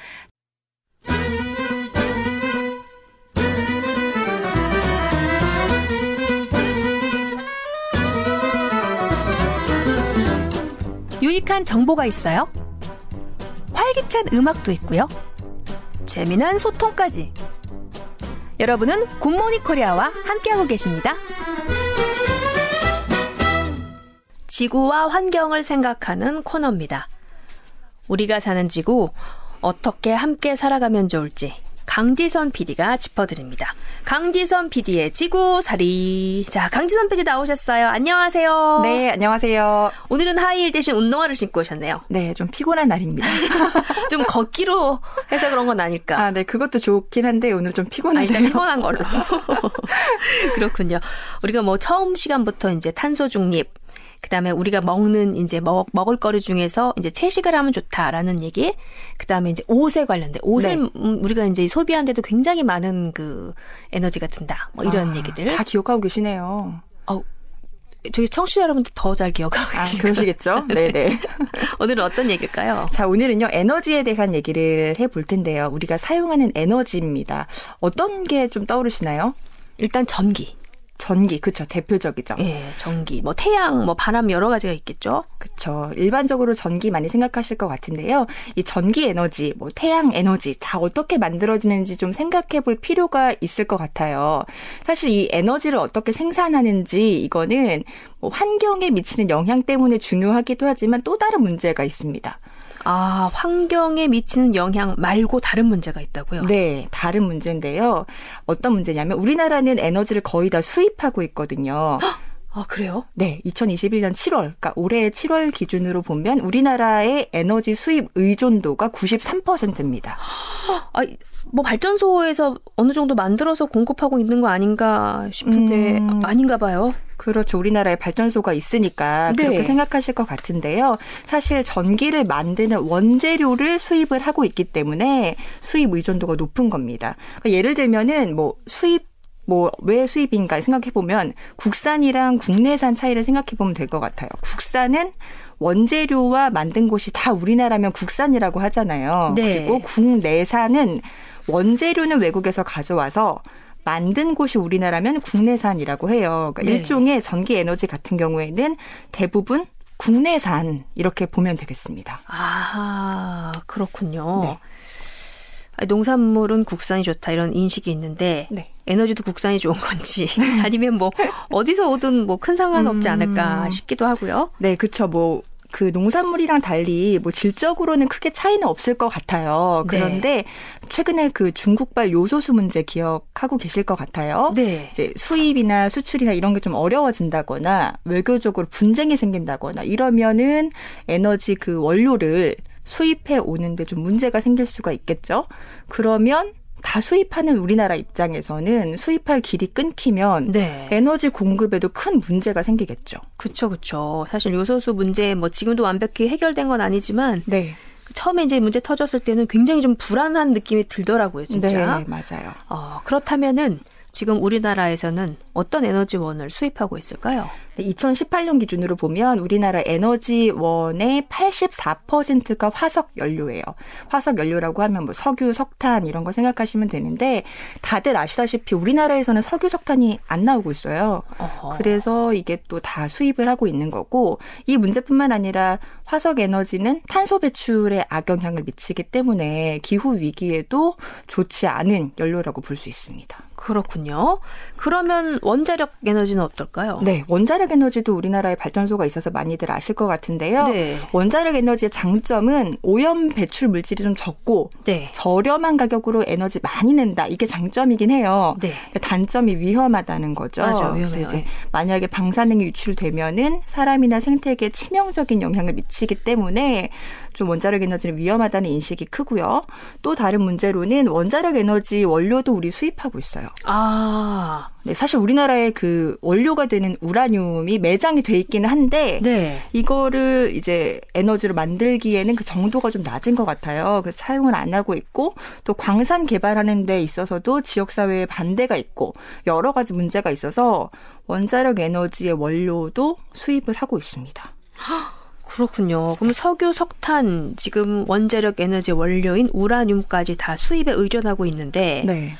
Speaker 1: 유익한 정보가 있어요. 활기찬 음악도 있고요. 재미난 소통까지. 여러분은 굿모닝 코리아와 함께하고 계십니다. 지구와 환경을 생각하는 코너입니다. 우리가 사는 지구, 어떻게 함께 살아가면 좋을지 강지선 PD가 짚어드립니다. 강지선 PD의 지구살이. 자, 강지선 PD 나오셨어요. 안녕하세요.
Speaker 2: 네, 안녕하세요.
Speaker 1: 오늘은 하이힐 대신 운동화를 신고 오셨네요.
Speaker 2: 네, 좀 피곤한 날입니다.
Speaker 1: 좀 걷기로 해서 그런 건 아닐까?
Speaker 2: 네, 그것도 좋긴 한데 오늘 좀 피곤하네요.
Speaker 1: 일단 피곤한 걸로. 그렇군요. 우리가 뭐 처음 시간부터 이제 탄소 중립, 그다음에 우리가 먹는 이제 먹을 거리 중에서 이제 채식을 하면 좋다라는 얘기. 그다음에 이제 옷에 관련된 옷을 우리가 이제 소비하는데도 굉장히 많은 그 에너지가 든다. 뭐 이런 얘기들.
Speaker 2: 다 기억하고 계시네요.
Speaker 1: 저기 청취자 여러분들 더 잘 기억하고 계시죠?
Speaker 2: 그러시겠죠? 네네.
Speaker 1: 오늘은 어떤 얘기일까요?
Speaker 2: 자, 오늘은요, 에너지에 대한 얘기를 해볼 텐데요. 우리가 사용하는 에너지입니다. 어떤 게 좀 떠오르시나요?
Speaker 1: 일단 전기.
Speaker 2: 전기, 그쵸. 대표적이죠.
Speaker 1: 예, 전기. 뭐 태양, 뭐 바람 여러 가지가 있겠죠.
Speaker 2: 그쵸. 일반적으로 전기 많이 생각하실 것 같은데요. 이 전기 에너지, 뭐 태양 에너지 다 어떻게 만들어지는지 좀 생각해 볼 필요가 있을 것 같아요. 사실 이 에너지를 어떻게 생산하는지 이거는 뭐 환경에 미치는 영향 때문에 중요하기도 하지만 또 다른 문제가 있습니다.
Speaker 1: 환경에 미치는 영향 말고 다른 문제가 있다고요?
Speaker 2: 네, 다른 문제인데요. 어떤 문제냐면 우리나라는 에너지를 거의 다 수입하고 있거든요.
Speaker 1: 아, 그래요?
Speaker 2: 네, 2021년 7월, 그러니까 올해 7월 기준으로 보면 우리나라의 에너지 수입 의존도가 93%입니다.
Speaker 1: 아, 뭐 발전소에서 어느 정도 만들어서 공급하고 있는 거 아닌가 싶은데 아닌가 봐요.
Speaker 2: 그렇죠. 우리나라에 발전소가 있으니까 그렇게
Speaker 1: 네.
Speaker 2: 생각하실 것 같은데요. 사실 전기를 만드는 원재료를 수입을 하고 있기 때문에 수입 의존도가 높은 겁니다. 그러니까 예를 들면은 왜 수입인가 생각해보면 국산이랑 국내산 차이를 생각해보면 될 것 같아요. 국산은 원재료와 만든 곳이 다 우리나라면 국산이라고 하잖아요.
Speaker 1: 네.
Speaker 2: 그리고 국내산은 원재료는 외국에서 가져와서 만든 곳이 우리나라면 국내산이라고 해요. 그러니까
Speaker 1: 네.
Speaker 2: 일종의 전기 에너지 같은 경우에는 대부분 국내산 이렇게 보면 되겠습니다.
Speaker 1: 아, 그렇군요.
Speaker 2: 네.
Speaker 1: 농산물은 국산이 좋다 이런 인식이 있는데
Speaker 2: 네.
Speaker 1: 에너지도 국산이 좋은 건지 아니면 뭐 어디서 오든 뭐 큰 상관없지 않을까 싶기도 하고요.
Speaker 2: 네, 그렇죠. 그 농산물이랑 달리 질적으로는 크게 차이는 없을 것 같아요. 그런데 최근에 그 중국발 요소수 문제 기억하고 계실 것 같아요.
Speaker 1: 네.
Speaker 2: 이제 수입이나 수출이나 이런 게 좀 어려워진다거나 외교적으로 분쟁이 생긴다거나 이러면은 에너지 그 원료를 수입해 오는데 좀 문제가 생길 수가 있겠죠. 그러면 다 수입하는 우리나라 입장에서는 수입할 길이 끊기면
Speaker 1: 네.
Speaker 2: 에너지 공급에도 큰 문제가 생기겠죠.
Speaker 1: 그렇죠. 사실 요소수 문제 뭐 지금도 완벽히 해결된 건 아니지만
Speaker 2: 네.
Speaker 1: 처음에 이제 문제 터졌을 때는 굉장히 좀 불안한 느낌이 들더라고요, 진짜.
Speaker 2: 네, 맞아요.
Speaker 1: 그렇다면은 지금 우리나라에서는 어떤 에너지원을 수입하고 있을까요?
Speaker 2: 2018년 기준으로 보면 우리나라 에너지원의 84%가 화석 연료예요. 화석 연료라고 하면 뭐 석유, 석탄 이런 거 생각하시면 되는데 다들 아시다시피 우리나라에서는 석유, 석탄이 안 나오고 있어요. 그래서 이게 또 다 수입을 하고 있는 거고 이 문제뿐만 아니라 화석 에너지는 탄소 배출에 악영향을 미치기 때문에 기후 위기에도 좋지 않은 연료라고 볼 수 있습니다.
Speaker 1: 그렇군요. 그러면 원자력 에너지는 어떨까요?
Speaker 2: 네, 원자력 에너지도 우리나라에 발전소가 있어서 많이들 아실 것 같은데요.
Speaker 1: 네.
Speaker 2: 원자력 에너지의 장점은 오염 배출 물질이 좀 적고
Speaker 1: 네.
Speaker 2: 저렴한 가격으로 에너지 많이 낸다. 이게 장점이긴 해요.
Speaker 1: 네.
Speaker 2: 단점이 위험하다는 거죠.
Speaker 1: 맞아요,
Speaker 2: 그래서
Speaker 1: 위험해요.
Speaker 2: 이제 만약에 방사능이 유출되면은 사람이나 생태계에 치명적인 영향을 미치기 때문에 좀 원자력 에너지는 위험하다는 인식이 크고요. 또 다른 문제로는 원자력 에너지 원료도 우리 수입하고 있어요.
Speaker 1: 아,
Speaker 2: 네, 사실 우리나라의 그 원료가 되는 우라늄이 매장이 돼 있기는 한데
Speaker 1: 네.
Speaker 2: 이거를 이제 에너지로 만들기에는 그 정도가 좀 낮은 것 같아요. 그래서 사용을 안 하고 있고 또 광산 개발하는 데 있어서도 지역사회에 반대가 있고 여러 가지 문제가 있어서 원자력 에너지의 원료도 수입을 하고 있습니다.
Speaker 1: 그렇군요. 그럼 석유, 석탄, 지금 원자력 에너지 원료인 우라늄까지 다 수입에 의존하고 있는데
Speaker 2: 네.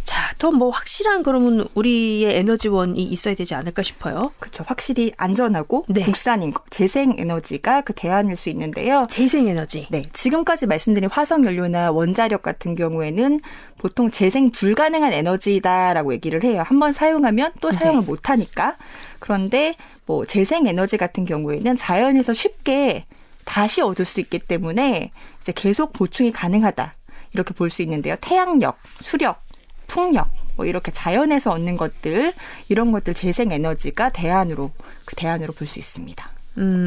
Speaker 1: 자, 더 뭐 확실한 그러면 우리의 에너지원이 있어야 되지 않을까 싶어요.
Speaker 2: 그렇죠. 확실히 안전하고
Speaker 1: 네.
Speaker 2: 국산인 거, 재생에너지가 그 대안일 수 있는데요.
Speaker 1: 재생에너지.
Speaker 2: 네, 지금까지 말씀드린 화석연료나 원자력 같은 경우에는 보통 재생 불가능한 에너지다라고 얘기를 해요. 한번 사용하면 또 사용을 못하니까. 그런데 뭐 재생에너지 같은 경우에는 자연에서 쉽게 다시 얻을 수 있기 때문에 이제 계속 보충이 가능하다. 이렇게 볼 수 있는데요. 태양력, 수력, 풍력 뭐 이렇게 자연에서 얻는 것들 이런 것들 재생에너지가 대안으로 볼 수 있습니다.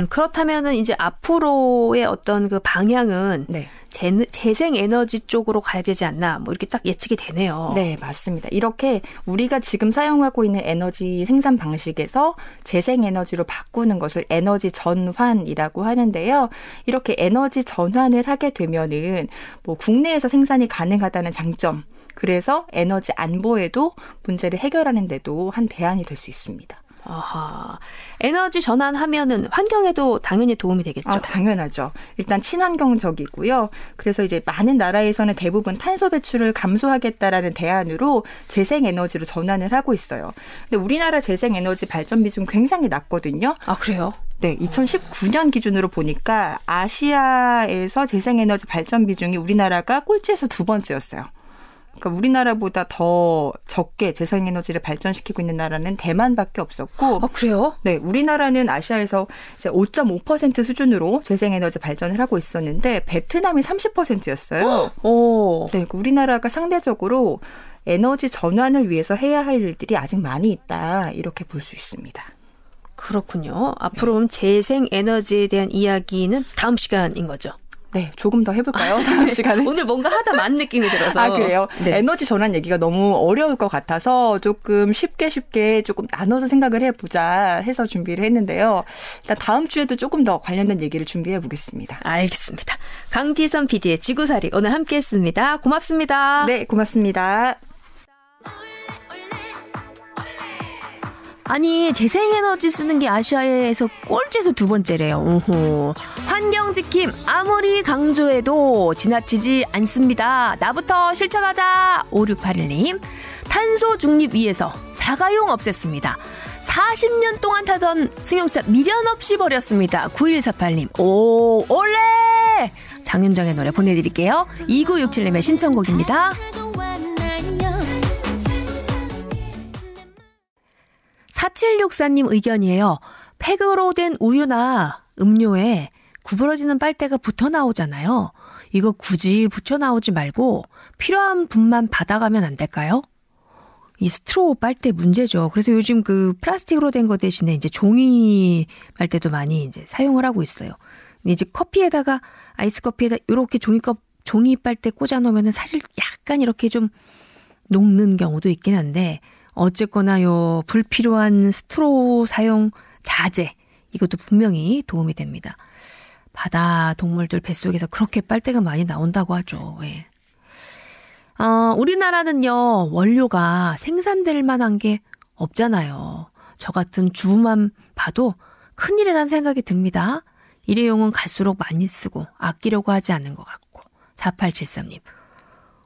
Speaker 1: 그렇다면은 이제 앞으로의 어떤 그 방향은
Speaker 2: 네.
Speaker 1: 재생에너지 쪽으로 가야 되지 않나 뭐 이렇게 딱 예측이 되네요.
Speaker 2: 네, 맞습니다. 이렇게 우리가 지금 사용하고 있는 에너지 생산 방식에서 재생에너지로 바꾸는 것을 에너지 전환이라고 하는데요. 이렇게 에너지 전환을 하게 되면은 뭐 국내에서 생산이 가능하다는 장점, 그래서 에너지 안보에도 문제를 해결하는 데도 한 대안이 될 수 있습니다.
Speaker 1: 아하. 에너지 전환하면은 환경에도 당연히 도움이 되겠죠.
Speaker 2: 아, 당연하죠. 일단 친환경적이고요. 그래서 이제 많은 나라에서는 대부분 탄소 배출을 감소하겠다라는 대안으로 재생에너지로 전환을 하고 있어요. 근데 우리나라 재생에너지 발전 비중 굉장히 낮거든요.
Speaker 1: 아, 그래요?
Speaker 2: 네, 2019년 기준으로 보니까 아시아에서 재생에너지 발전 비중이 우리나라가 꼴찌에서 두 번째였어요. 그러니까 우리나라보다 더 적게 재생에너지를 발전시키고 있는 나라는 대만밖에 없었고.
Speaker 1: 아, 그래요?
Speaker 2: 네, 우리나라는 아시아에서 이제 5.5% 수준으로 재생에너지 발전을 하고 있었는데 베트남이 30%였어요.
Speaker 1: 오.
Speaker 2: 네, 우리나라가 상대적으로 에너지 전환을 위해서 해야 할 일들이 아직 많이 있다. 이렇게 볼 수 있습니다.
Speaker 1: 그렇군요. 앞으로 재생 에너지에 대한 이야기는 다음 시간인 거죠.
Speaker 2: 네, 조금 더 해볼까요? 다음 시간에.
Speaker 1: 오늘 뭔가 하다 만 느낌이 들어서.
Speaker 2: 아, 그래요?
Speaker 1: 네.
Speaker 2: 에너지 전환 얘기가 너무 어려울 것 같아서 조금 쉽게 조금 나눠서 생각을 해보자 해서 준비를 했는데요. 일단 다음 주에도 조금 더 관련된 얘기를 준비해 보겠습니다.
Speaker 1: 알겠습니다. 강지선 PD의 지구살이 오늘 함께했습니다. 고맙습니다.
Speaker 2: 네, 고맙습니다.
Speaker 1: 아니 재생에너지 쓰는 게 아시아에서 꼴찌에서 두 번째래요. 오호. 환경지킴 아무리 강조해도 지나치지 않습니다. 나부터 실천하자. 5681님. 탄소 중립 위해서 자가용 없앴습니다. 40년 동안 타던 승용차 미련 없이 버렸습니다. 9148님. 오 올레. 장윤정의 노래 보내드릴게요. 2967님의 신청곡입니다. 4764님 의견이에요. 팩으로 된 우유나 음료에 구부러지는 빨대가 붙어 나오잖아요. 이거 굳이 붙여 나오지 말고 필요한 분만 받아가면 안 될까요? 이 스트로우 빨대 문제죠. 그래서 요즘 그 플라스틱으로 된 거 대신에 이제 종이 빨대도 많이 이제 사용을 하고 있어요. 이제 커피에다가 아이스 커피에다 이렇게 종이 빨대 꽂아 놓으면은 사실 약간 이렇게 좀 녹는 경우도 있긴 한데 어쨌거나 요 불필요한 스트로우 사용 자제 이것도 분명히 도움이 됩니다. 바다 동물들 뱃속에서 그렇게 빨대가 많이 나온다고 하죠. 예. 우리나라는요 원료가 생산될 만한 게 없잖아요. 저 같은 주부만 봐도 큰일이란 생각이 듭니다. 일회용은 갈수록 많이 쓰고 아끼려고 하지 않는 것 같고. 4873님.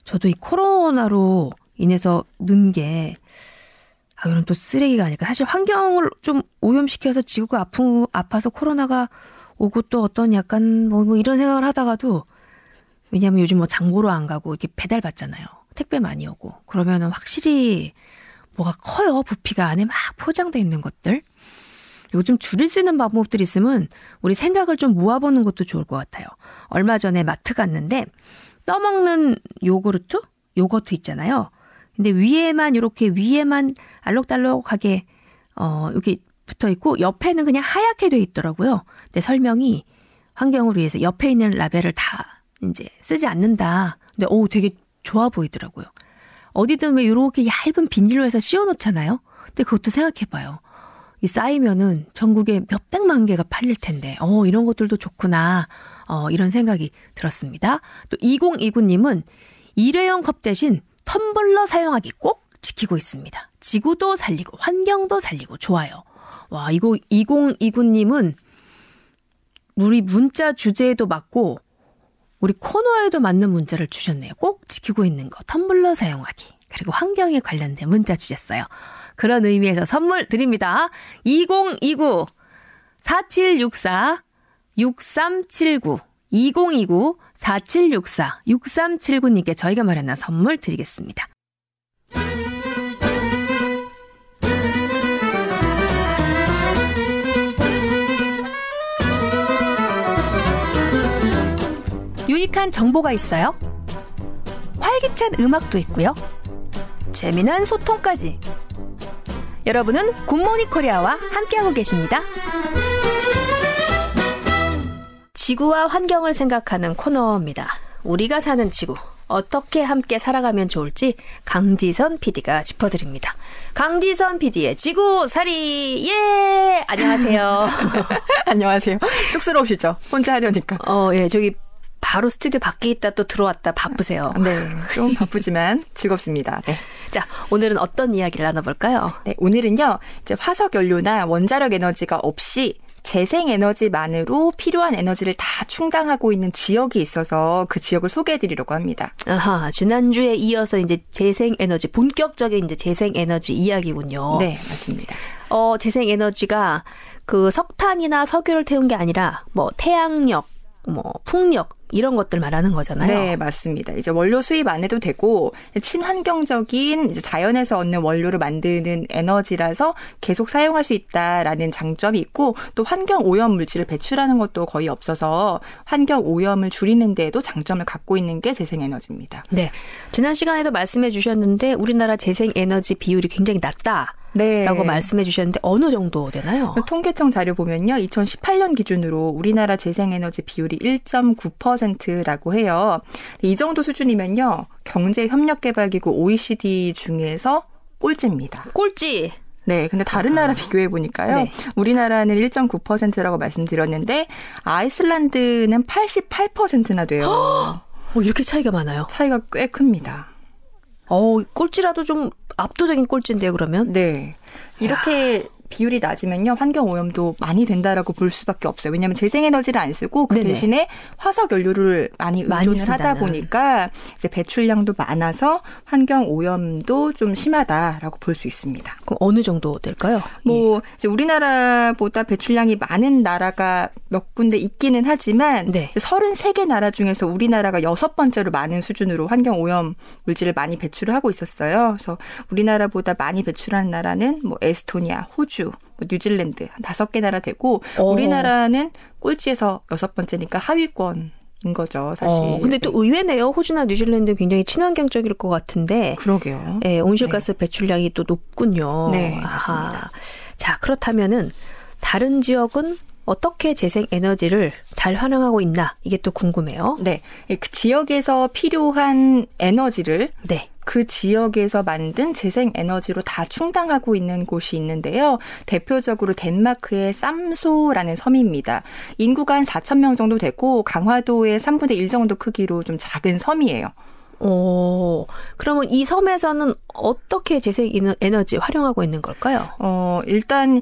Speaker 1: 저도 이 코로나로 인해서 는 게 이런 또 쓰레기가 아닐까. 사실 환경을 좀 오염시켜서 지구가 아파서 코로나가 오고 또 어떤 약간 뭐 이런 생각을 하다가도 왜냐하면 요즘 뭐 장보러 안 가고 이렇게 배달 받잖아요. 택배 많이 오고. 그러면은 확실히 뭐가 커요. 부피가 안에 막 포장돼 있는 것들. 요즘 줄일 수 있는 방법들이 있으면 우리 생각을 좀 모아보는 것도 좋을 것 같아요. 얼마 전에 마트 갔는데 떠먹는 요거트 있잖아요. 근데 위에만 알록달록하게 여기 붙어 있고 옆에는 그냥 하얗게 돼 있더라고요. 근데 설명이 환경을 위해서 옆에 있는 라벨을 다 이제 쓰지 않는다. 근데 되게 좋아 보이더라고요. 어디든 왜 이렇게 얇은 비닐로 해서 씌워놓잖아요. 근데 그것도 생각해봐요. 이 쌓이면은 전국에 몇백만 개가 팔릴 텐데, 이런 것들도 좋구나. 이런 생각이 들었습니다. 또 2029님은 일회용 컵 대신 텀블러 사용하기 꼭 지키고 있습니다. 지구도 살리고 환경도 살리고 좋아요. 와, 이거 2029님은 우리 문자 주제에도 맞고 우리 코너에도 맞는 문자를 주셨네요. 꼭 지키고 있는 거 텀블러 사용하기. 그리고 환경에 관련된 문자 주셨어요. 그런 의미에서 선물 드립니다. 2029 4764 6379 2029 4764 6379님께 저희가 마련한 선물 드리겠습니다. 유익한 정보가 있어요. 활기찬 음악도 있고요. 재미난 소통까지. 여러분은 굿모닝 코리아와 함께하고 계십니다. 지구와 환경을 생각하는 코너입니다. 우리가 사는 지구, 어떻게 함께 살아가면 좋을지 강지선 PD가 짚어드립니다. 강지선 PD의 지구살이, 예! 안녕하세요.
Speaker 2: 안녕하세요. 쑥스러우시죠? 혼자 하려니까.
Speaker 1: 예, 저기 바로 스튜디오 밖에 있다 또 들어왔다 바쁘세요.
Speaker 2: 네, 좀 바쁘지만 즐겁습니다. 네.
Speaker 1: 자, 오늘은 어떤 이야기를 나눠볼까요?
Speaker 2: 네, 오늘은요, 이제 화석 연료나 원자력 에너지가 없이 재생에너지만으로 필요한 에너지를 다 충당하고 있는 지역이 있어서 그 지역을 소개해드리려고 합니다.
Speaker 1: 아하, 지난주에 이어서 이제 재생에너지, 본격적인 이제 재생에너지 이야기군요.
Speaker 2: 네, 맞습니다.
Speaker 1: 재생에너지가 그 석탄이나 석유를 태운 게 아니라 뭐 태양력, 풍력 이런 것들 말하는 거잖아요.
Speaker 2: 네, 맞습니다. 이제 원료 수입 안 해도 되고 친환경적인 이제 자연에서 얻는 원료를 만드는 에너지라서 계속 사용할 수 있다라는 장점이 있고 또 환경 오염 물질을 배출하는 것도 거의 없어서 환경 오염을 줄이는 데에도 장점을 갖고 있는 게 재생에너지입니다.
Speaker 1: 네, 지난 시간에도 말씀해 주셨는데 우리나라 재생에너지 비율이 굉장히 낮다.
Speaker 2: 네.
Speaker 1: 라고 말씀해 주셨는데 어느 정도 되나요?
Speaker 2: 통계청 자료 보면요. 2018년 기준으로 우리나라 재생에너지 비율이 1.9%라고 해요. 이 정도 수준이면요. 경제협력개발기구 OECD 중에서 꼴찌입니다.
Speaker 1: 꼴찌.
Speaker 2: 네. 근데 다른 나라 비교해 보니까요.
Speaker 1: 네.
Speaker 2: 우리나라는 1.9%라고 말씀드렸는데 아이슬란드는 88%나 돼요.
Speaker 1: 이렇게 차이가 많아요.
Speaker 2: 차이가 꽤 큽니다.
Speaker 1: 꼴찌라도 좀 압도적인 꼴찌인데요, 그러면?
Speaker 2: 네. 이렇게 비율이 낮으면요. 환경오염도 많이 된다라고 볼 수밖에 없어요. 왜냐하면 재생에너지를 안 쓰고 그
Speaker 1: 네네.
Speaker 2: 대신에 화석연료를 많이 의존을 하다 보니까 이제 배출량도 많아서 환경오염도 좀 심하다라고 볼 수 있습니다.
Speaker 1: 그럼 어느 정도 될까요?
Speaker 2: 뭐 이제 우리나라보다 배출량이 많은 나라가 몇 군데 있기는 하지만
Speaker 1: 네.
Speaker 2: 33개 나라 중에서 우리나라가 6번째로 많은 수준으로 환경오염 물질을 많이 배출을 하고 있었어요. 그래서 우리나라보다 많이 배출하는 나라는 뭐 에스토니아, 호주, 뉴질랜드 한 5개 나라 되고 우리나라는 꼴찌에서 6번째니까 하위권인 거죠, 사실.
Speaker 1: 근데 또 의외네요. 호주나 뉴질랜드 굉장히 친환경적일 것 같은데.
Speaker 2: 그러게요.
Speaker 1: 네, 온실가스 배출량이 또 높군요.
Speaker 2: 네, 맞습니다.
Speaker 1: 자, 그렇다면은 다른 지역은 어떻게 재생에너지를 잘 활용하고 있나? 이게 또 궁금해요.
Speaker 2: 네, 그 지역에서 필요한 에너지를
Speaker 1: 네.
Speaker 2: 그 지역에서 만든 재생에너지로 다 충당하고 있는 곳이 있는데요. 대표적으로 덴마크의 쌈소라는 섬입니다. 인구가 한 4천 명 정도 되고 강화도의 3분의 1 정도 크기로 좀 작은 섬이에요.
Speaker 1: 그러면 이 섬에서는 어떻게 재생에너지 활용하고 있는 걸까요?
Speaker 2: 일단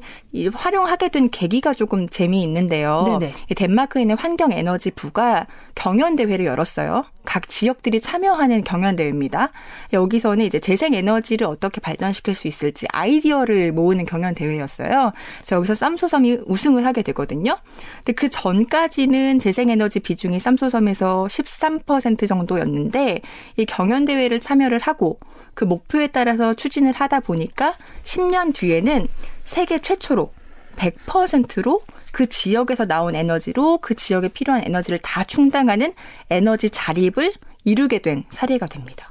Speaker 2: 활용하게 된 계기가 조금 재미있는데요.
Speaker 1: 네네.
Speaker 2: 덴마크에 있는 환경에너지부가 경연대회를 열었어요. 각 지역들이 참여하는 경연대회입니다. 여기서는 이제 재생에너지를 어떻게 발전시킬 수 있을지 아이디어를 모으는 경연대회였어요. 그래서 여기서 쌈소섬이 우승을 하게 되거든요. 근데 그 전까지는 재생에너지 비중이 쌈소섬에서 13% 정도였는데 이 경연대회를 참여를 하고 그 목표에 따라서 추진을 하다 보니까 10년 뒤에는 세계 최초로 100%로 그 지역에서 나온 에너지로 그 지역에 필요한 에너지를 다 충당하는 에너지 자립을 이루게 된 사례가 됩니다.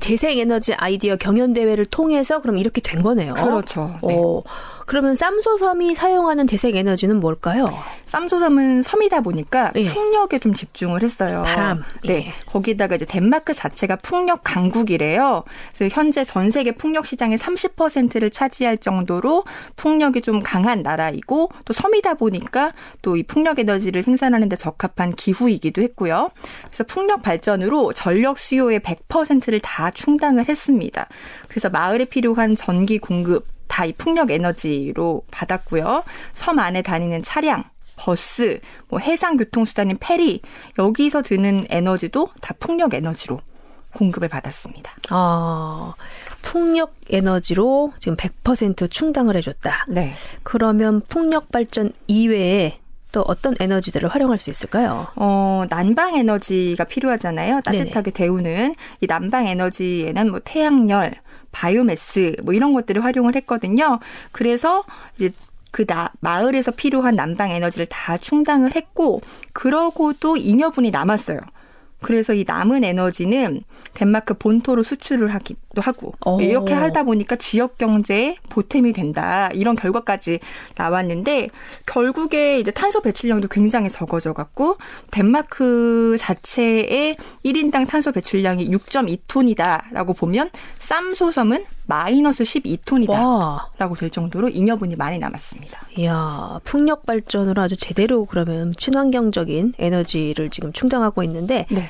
Speaker 1: 재생에너지 아이디어 경연대회를 통해서 그럼 이렇게 된 거네요.
Speaker 2: 그렇죠. 네.
Speaker 1: 그러면 쌈소섬이 사용하는 재생에너지는 뭘까요?
Speaker 2: 쌈소섬은 섬이다 보니까
Speaker 1: 예.
Speaker 2: 풍력에 좀 집중을 했어요.
Speaker 1: 바람.
Speaker 2: 네.
Speaker 1: 예.
Speaker 2: 거기다가 이제 덴마크 자체가 풍력 강국이래요. 그래서 현재 전 세계 풍력 시장의 30%를 차지할 정도로 풍력이 좀 강한 나라이고 또 섬이다 보니까 또 이 풍력 에너지를 생산하는 데 적합한 기후이기도 했고요. 그래서 풍력 발전으로 전력 수요의 100%를 다 충당을 했습니다. 그래서 마을에 필요한 전기 공급 다 이 풍력 에너지로 받았고요. 섬 안에 다니는 차량, 버스, 뭐 해상 교통수단인 페리 여기서 드는 에너지도 다 풍력 에너지로 공급을 받았습니다.
Speaker 1: 풍력 에너지로 지금 100% 충당을 해줬다.
Speaker 2: 네.
Speaker 1: 그러면 풍력 발전 이외에 또 어떤 에너지들을 활용할 수 있을까요?
Speaker 2: 난방 에너지가 필요하잖아요. 따뜻하게 네네. 데우는 이 난방 에너지에는 뭐 태양열, 바이오매스 뭐 이런 것들을 활용을 했거든요. 그래서 이제 마을에서 필요한 난방 에너지를 다 충당을 했고 그러고도 잉여분이 남았어요. 그래서 이 남은 에너지는 덴마크 본토로 수출을 하기도 하고 이렇게 하다 보니까 지역 경제에 보탬이 된다. 이런 결과까지 나왔는데 결국에 이제 탄소 배출량도 굉장히 적어져 갖고 덴마크 자체의 1인당 탄소 배출량이 6.2톤이다라고 보면 쌈소섬은 마이너스 12톤이다라고 될 정도로 잉여분이 많이 남았습니다.
Speaker 1: 이야, 풍력 발전으로 아주 제대로 그러면 친환경적인 에너지를 지금 충당하고 있는데
Speaker 2: 네.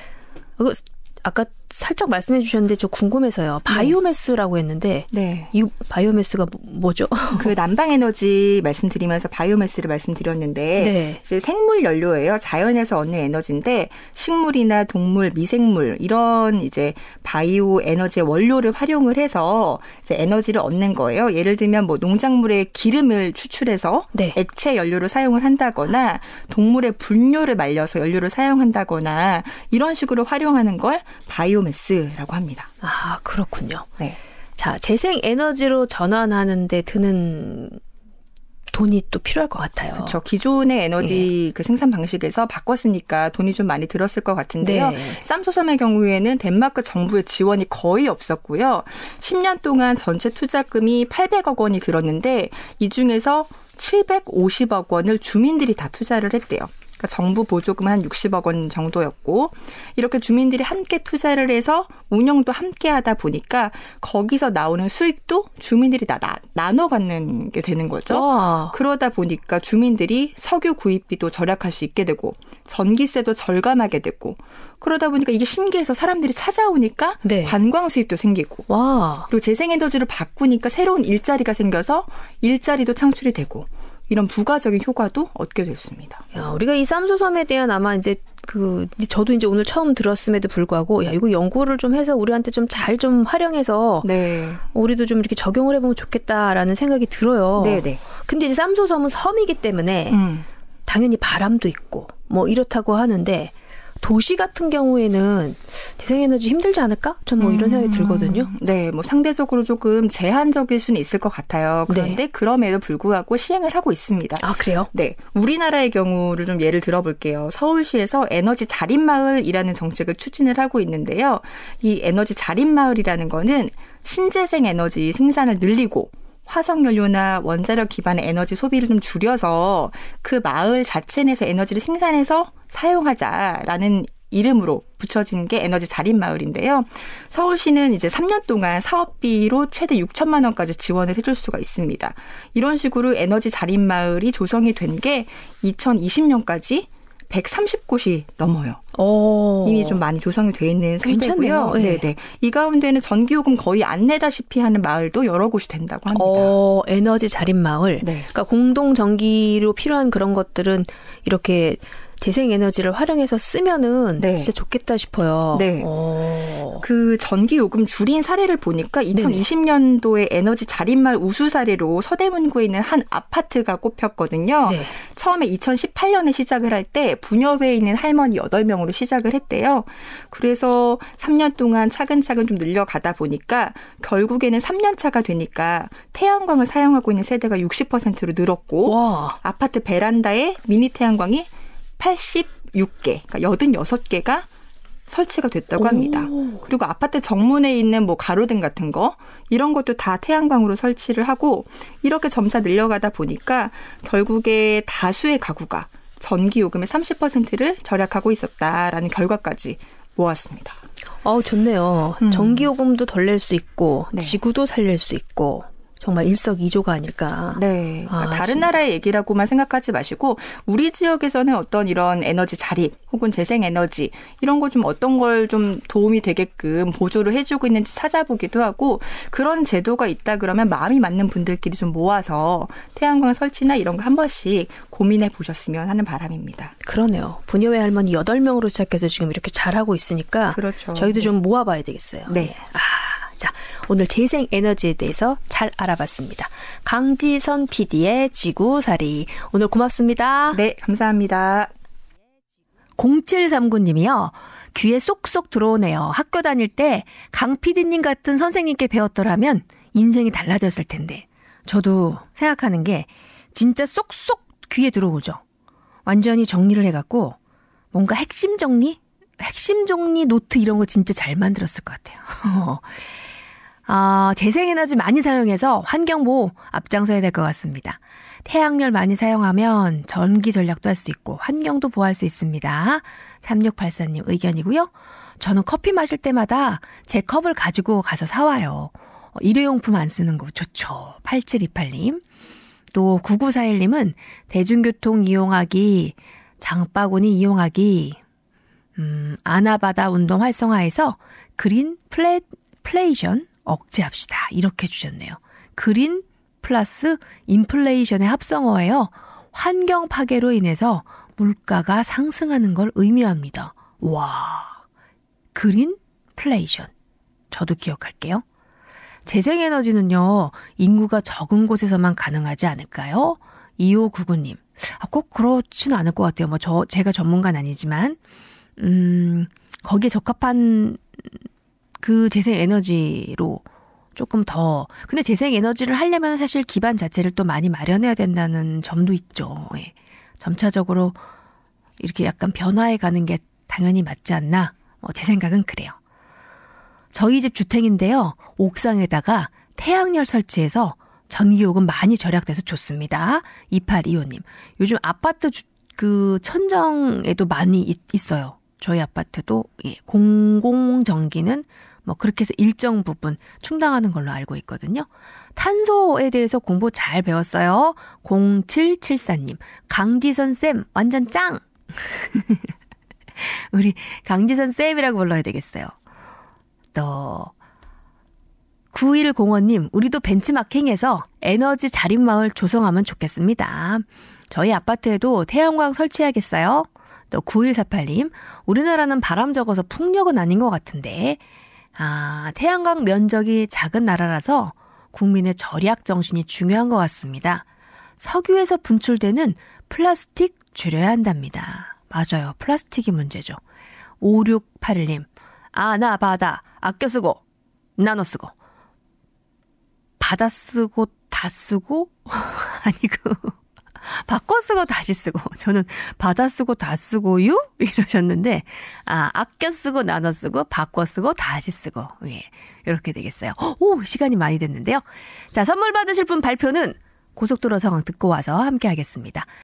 Speaker 1: 아까 살짝 말씀해 주셨는데 저 궁금해서요. 바이오매스라고 했는데
Speaker 2: 네.
Speaker 1: 이 바이오매스가 뭐죠?
Speaker 2: 그 난방 에너지 말씀드리면서 바이오매스를 말씀드렸는데
Speaker 1: 네.
Speaker 2: 이제 생물 연료예요. 자연에서 얻는 에너지인데 식물이나 동물, 미생물 이런 이제 바이오 에너지의 원료를 활용을 해서 이제 에너지를 얻는 거예요. 예를 들면 뭐 농작물의 기름을 추출해서
Speaker 1: 네.
Speaker 2: 액체 연료를 사용을 한다거나 동물의 분뇨를 말려서 연료를 사용한다거나 이런 식으로 활용하는 걸 바이오매스라고 합니다.
Speaker 1: 아, 그렇군요.
Speaker 2: 네.
Speaker 1: 자, 재생에너지로 전환하는 데 드는 돈이 또 필요할 것 같아요.
Speaker 2: 그렇죠. 기존의 에너지 그 생산 방식에서 바꿨으니까 돈이 좀 많이 들었을 것 같은데요.
Speaker 1: 네.
Speaker 2: 쌈소섬의 경우에는 덴마크 정부의 지원이 거의 없었고요. 10년 동안 전체 투자금이 800억 원이 들었는데 이 중에서 750억 원을 주민들이 다 투자를 했대요. 그러니까 정부 보조금 한 60억 원 정도였고 이렇게 주민들이 함께 투자를 해서 운영도 함께 하다 보니까 거기서 나오는 수익도 주민들이 다 나눠 갖는 게 되는 거죠. 와. 그러다 보니까 주민들이 석유 구입비도 절약할 수 있게 되고 전기세도 절감하게 되고 그러다 보니까 이게 신기해서 사람들이 찾아오니까 네. 관광 수입도 생기고 와. 그리고 재생에너지를 바꾸니까 새로운 일자리가 생겨서 일자리도 창출이 되고 이런 부가적인 효과도 얻게 됐습니다.
Speaker 1: 야, 우리가 이 쌈소섬에 대한 아마 이제 저도 이제 오늘 처음 들었음에도 불구하고 야, 이거 연구를 좀 해서 우리한테 좀 잘 좀 활용해서 네. 우리도 좀 이렇게 적용을 해보면 좋겠다라는 생각이 들어요. 네네. 근데 이제 쌈소섬은 섬이기 때문에 당연히 바람도 있고 뭐 이렇다고 하는데 도시 같은 경우에는 재생에너지 힘들지 않을까? 전 뭐 이런 생각이 들거든요.
Speaker 2: 네, 뭐 상대적으로 조금 제한적일 수는 있을 것 같아요. 그런데 네. 그럼에도 불구하고 시행을 하고 있습니다.
Speaker 1: 아, 그래요?
Speaker 2: 네, 우리나라의 경우를 좀 예를 들어볼게요. 서울시에서 에너지 자립마을이라는 정책을 추진을 하고 있는데요. 이 에너지 자립마을이라는 거는 신재생 에너지 생산을 늘리고 화석연료나 원자력 기반의 에너지 소비를 좀 줄여서 그 마을 자체 내에서 에너지를 생산해서 사용하자라는 이름으로 붙여진 게 에너지 자립마을인데요. 서울시는 이제 3년 동안 사업비로 최대 6천만 원까지 지원을 해줄 수가 있습니다. 이런 식으로 에너지 자립마을이 조성이 된 게 2020년까지 130곳이 넘어요. 오. 이미 좀 많이 조성이 돼 있는 상태고요. 네. 네네. 이 가운데는 전기요금 거의 안 내다시피 하는 마을도 여러 곳이 된다고 합니다.
Speaker 1: 에너지 자립 마을. 네. 그러니까 공동 전기로 필요한 그런 것들은 이렇게 재생에너지를 활용해서 쓰면은 네. 진짜 좋겠다 싶어요. 네.
Speaker 2: 그 전기요금 줄인 사례를 보니까 2020년도에 에너지 자립마을 우수 사례로 서대문구에 있는 한 아파트가 꼽혔거든요. 네. 처음에 2018년에 시작을 할 때 부녀회에 있는 할머니 8명으로 시작을 했대요. 그래서 3년 동안 차근차근 좀 늘려가다 보니까 결국에는 3년 차가 되니까 태양광을 사용하고 있는 세대가 60%로 늘었고 와. 아파트 베란다에 미니 태양광이 86개, 그러니까 86개가 설치가 됐다고 합니다. 그리고 아파트 정문에 있는 뭐 가로등 같은 거 이런 것도 다 태양광으로 설치를 하고 이렇게 점차 늘려가다 보니까 결국에 다수의 가구가 전기요금의 30%를 절약하고 있었다라는 결과까지 모았습니다.
Speaker 1: 좋네요. 전기요금도 덜 낼 수 있고 네. 지구도 살릴 수 있고 정말 일석이조가 아닐까.
Speaker 2: 네. 다른 나라의 얘기라고만 생각하지 마시고 우리 지역에서는 어떤 이런 에너지 자립 혹은 재생에너지 이런 거 좀 어떤 걸 좀 도움이 되게끔 보조를 해주고 있는지 찾아보기도 하고 그런 제도가 있다 그러면 마음이 맞는 분들끼리 좀 모아서 태양광 설치나 이런 거 한 번씩 고민해 보셨으면 하는 바람입니다.
Speaker 1: 그러네요. 부녀회 할머니 8명으로 시작해서 지금 이렇게 잘하고 있으니까 그렇죠. 저희도 좀 모아봐야 되겠어요. 네. 자, 오늘 재생에너지에 대해서 잘 알아봤습니다. 강지선 PD의 지구살이. 오늘 고맙습니다.
Speaker 2: 네, 감사합니다.
Speaker 1: 0739님이요. 귀에 쏙쏙 들어오네요. 학교 다닐 때 강 PD님 같은 선생님께 배웠더라면 인생이 달라졌을 텐데. 저도 생각하는 게 진짜 쏙쏙 귀에 들어오죠. 완전히 정리를 해갖고 뭔가 핵심 정리 노트 이런 거 진짜 잘 만들었을 것 같아요. 재생에너지 많이 사용해서 환경보호 앞장서야 될 것 같습니다. 태양열 많이 사용하면 전기 전략도 할 수 있고 환경도 보호할 수 있습니다. 3684님 의견이고요. 저는 커피 마실 때마다 제 컵을 가지고 가서 사와요. 일회용품 안 쓰는 거 좋죠. 8728님. 또 9941님은 대중교통 이용하기, 장바구니 이용하기, 아나바다 운동 활성화해서 그린 플레이션 억제합시다. 이렇게 주셨네요. 그린 플러스 인플레이션의 합성어예요. 환경 파괴로 인해서 물가가 상승하는 걸 의미합니다. 와, 그린 플레이션. 저도 기억할게요. 재생에너지는요. 인구가 적은 곳에서만 가능하지 않을까요? 2599님. 꼭 그렇지는 않을 것 같아요. 제가 전문가는 아니지만 거기에 적합한 그 재생에너지로 조금 더. 근데 재생에너지를 하려면 사실 기반 자체를 또 많이 마련해야 된다는 점도 있죠. 예. 점차적으로 이렇게 약간 변화해 가는 게 당연히 맞지 않나? 제 생각은 그래요. 저희 집 주택인데요. 옥상에다가 태양열 설치해서 전기요금 많이 절약돼서 좋습니다. 2825님. 요즘 아파트 그 천정에도 많이 있어요. 저희 아파트도 공공전기는 뭐 그렇게 해서 일정 부분 충당하는 걸로 알고 있거든요. 탄소에 대해서 공부 잘 배웠어요. 0774님. 강지선 쌤 완전 짱. 우리 강지선 쌤이라고 불러야 되겠어요. 또 9105님. 우리도 벤치마킹해서 에너지 자립마을 조성하면 좋겠습니다. 저희 아파트에도 태양광 설치해야겠어요. 또 9148님. 우리나라는 바람 적어서 풍력은 아닌 것 같은데 태양광 면적이 작은 나라라서 국민의 절약 정신이 중요한 것 같습니다. 석유에서 분출되는 플라스틱 줄여야 한답니다. 맞아요. 플라스틱이 문제죠. 5681님. 나 바다 아껴 쓰고 나눠 쓰고 받아 쓰고 다 쓰고 아니고 바꿔 쓰고 다시 쓰고 저는 받아 쓰고 다 쓰고요? 이러셨는데 아껴 쓰고 나눠 쓰고 바꿔 쓰고 다시 쓰고 예, 이렇게 되겠어요. 오 시간이 많이 됐는데요. 자 선물 받으실 분 발표는 고속도로 상황 듣고 와서 함께 하겠습니다.